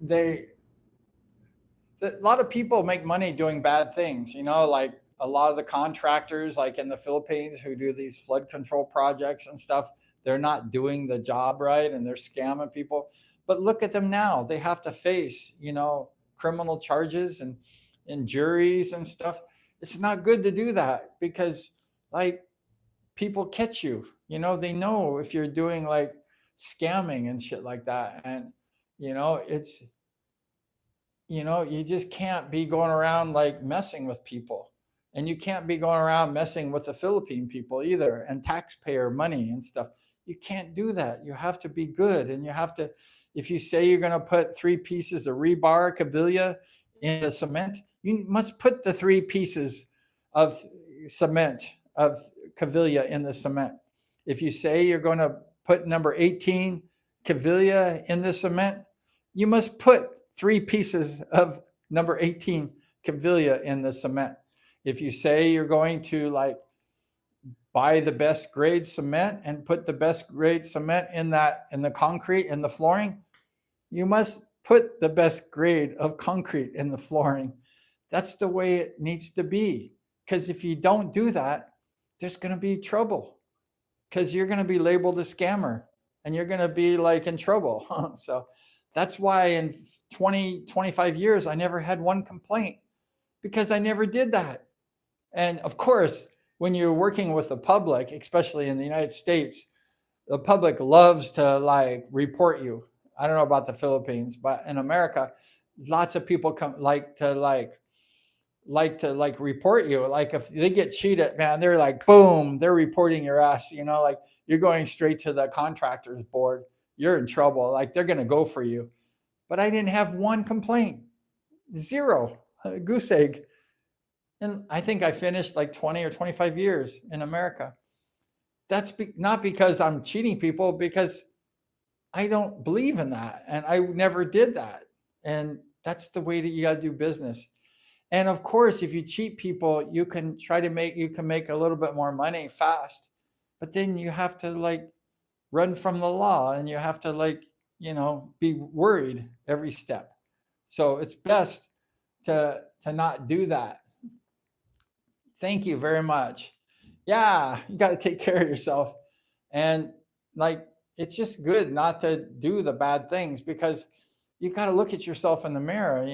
Speaker 1: they a lot of people make money doing bad things, like a lot of the contractors, like in the Philippines, who do these flood control projects and stuff. They're not doing the job right, and they're scamming people. But look at them now. They have to face, criminal charges and juries and stuff. It's not good to do that, because, like, people catch you. They know if you're doing, like, scamming and shit like that. And it's you just can't be going around, like, messing with people. And you can't be going around messing with the Philippine people either, and taxpayer money and stuff. You can't do that. You have to be good. And you have to, if you say you're going to put 3 pieces of rebar cavilla in the cement, you must put the 3 pieces of cement, of cavilla, in the cement. If you say you're going to put number 18 cavilla in the cement, you must put 3 pieces of number 18 cavilla in the cement. If you say you're going to, like, buy the best grade cement and put the best grade cement in the concrete and the flooring, you must put the best grade of concrete in the flooring. That's the way it needs to be. Because if you don't do that, there's going to be trouble, because you're going to be labeled a scammer, and you're going to be, like, in trouble. So that's why in 25 years, I never had one complaint, because I never did that. And of course, when you're working with the public, especially in the United States, the public loves to, like, report you. I don't know about the Philippines, but in America, lots of people like to report you. Like, if they get cheated, man, they're like, boom, they're reporting your ass. Like, you're going straight to the contractors board. You're in trouble. Like, they're going to go for you. But I didn't have one complaint, zero, goose egg. And I think I finished like 20 or 25 years in America. That's not because I'm cheating people, because I don't believe in that. And I never did that. And that's the way that you got to do business. And of course, if you cheat people, you can make a little bit more money fast. But then you have to, like, run from the law, and you have to, like, be worried every step. So it's best to not do that. Thank you very much. Yeah, you got to take care of yourself. And like, it's just good not to do the bad things, because you got to look at yourself in the mirror,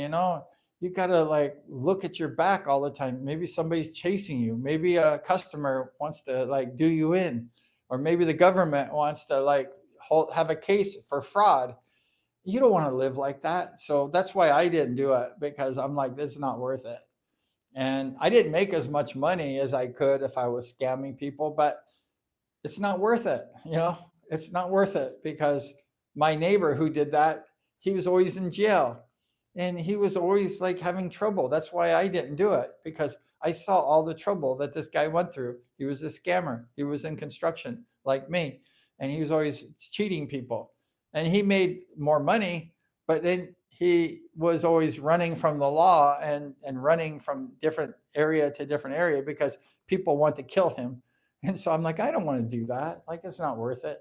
Speaker 1: you got to like look at your back all the time. Maybe somebody's chasing you. Maybe a customer wants to like do you in, or maybe the government wants to like have a case for fraud. You don't want to live like that. So that's why I didn't do it, because I'm like, this is not worth it. And I didn't make as much money as I could if I was scamming people, but it's not worth it. It's not worth it, because my neighbor who did that, he was always in jail, and he was always like having trouble. That's why I didn't do it, because I saw all the trouble that this guy went through. He was a scammer. He was in construction like me, and he was always cheating people, and he made more money, but then he was always running from the law and running from different area to different area because people want to kill him. And so I'm like, I don't want to do that. Like, it's not worth it.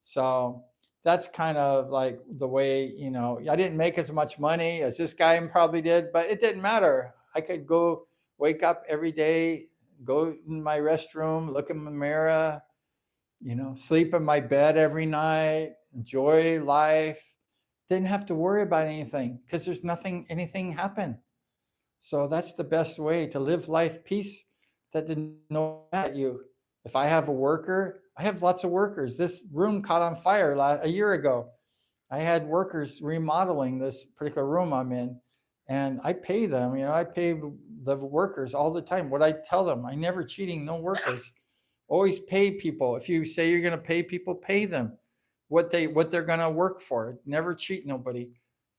Speaker 1: So that's kind of like the way, I didn't make as much money as this guy probably did, but it didn't matter. I could go wake up every day, go in my restroom, look in the mirror, sleep in my bed every night, enjoy life. Didn't have to worry about anything, because there's anything happen. So that's the best way to live life, peace that didn't know at you. If I have a worker, I have lots of workers. This room caught on fire a year ago. I had workers remodeling this particular room I'm in, and I pay them. I pay the workers all the time. What I tell them, I never cheating no workers. Always pay people. If you say you're going to pay people, pay them what they're going to work for. Never cheat nobody,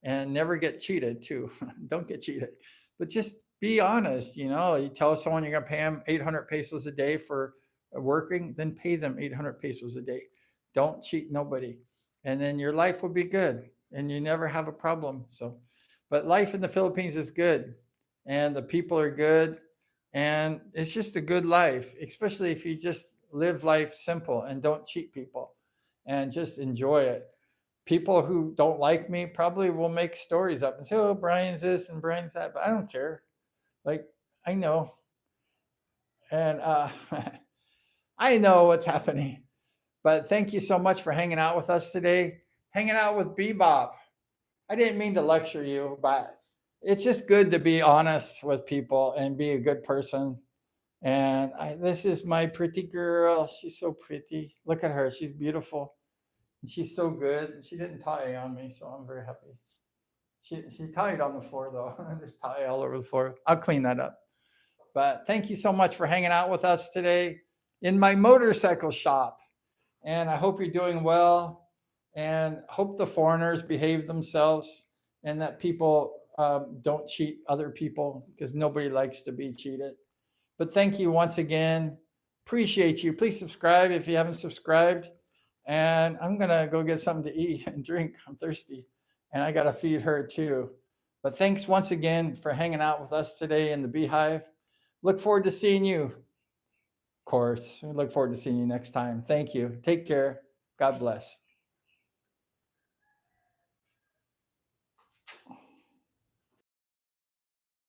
Speaker 1: and never get cheated too. Don't get cheated, but just be honest. You tell someone you're going to pay them 800 pesos a day for working, then pay them 800 pesos a day. Don't cheat nobody, and then your life will be good, and you never have a problem. So, but life in the Philippines is good, and the people are good, and it's just a good life, especially if you just live life simple and don't cheat people and just enjoy it. People who don't like me probably will make stories up and say, oh, Brian's this and Brian's that, but I don't care. Like, I know. And I know what's happening. But thank you so much for hanging out with us today, hanging out with Bebop. I didn't mean to lecture you, but it's just good to be honest with people and be a good person. And this is my pretty girl. She's so pretty. Look at her. She's beautiful. And she's so good. She didn't tie on me, so I'm very happy. She tied on the floor, though. There's tie all over the floor. I'll clean that up. But thank you so much for hanging out with us today in my motorcycle shop. And I hope you're doing well, and hope the foreigners behave themselves, and that people don't cheat other people, because nobody likes to be cheated. But thank you once again. Appreciate you. Please subscribe if you haven't subscribed. And I'm going to go get something to eat and drink. I'm thirsty. And I got to feed her too. But thanks once again for hanging out with us today in the Beehive. Look forward to seeing you. Of course. I look forward to seeing you next time. Thank you. Take care. God bless.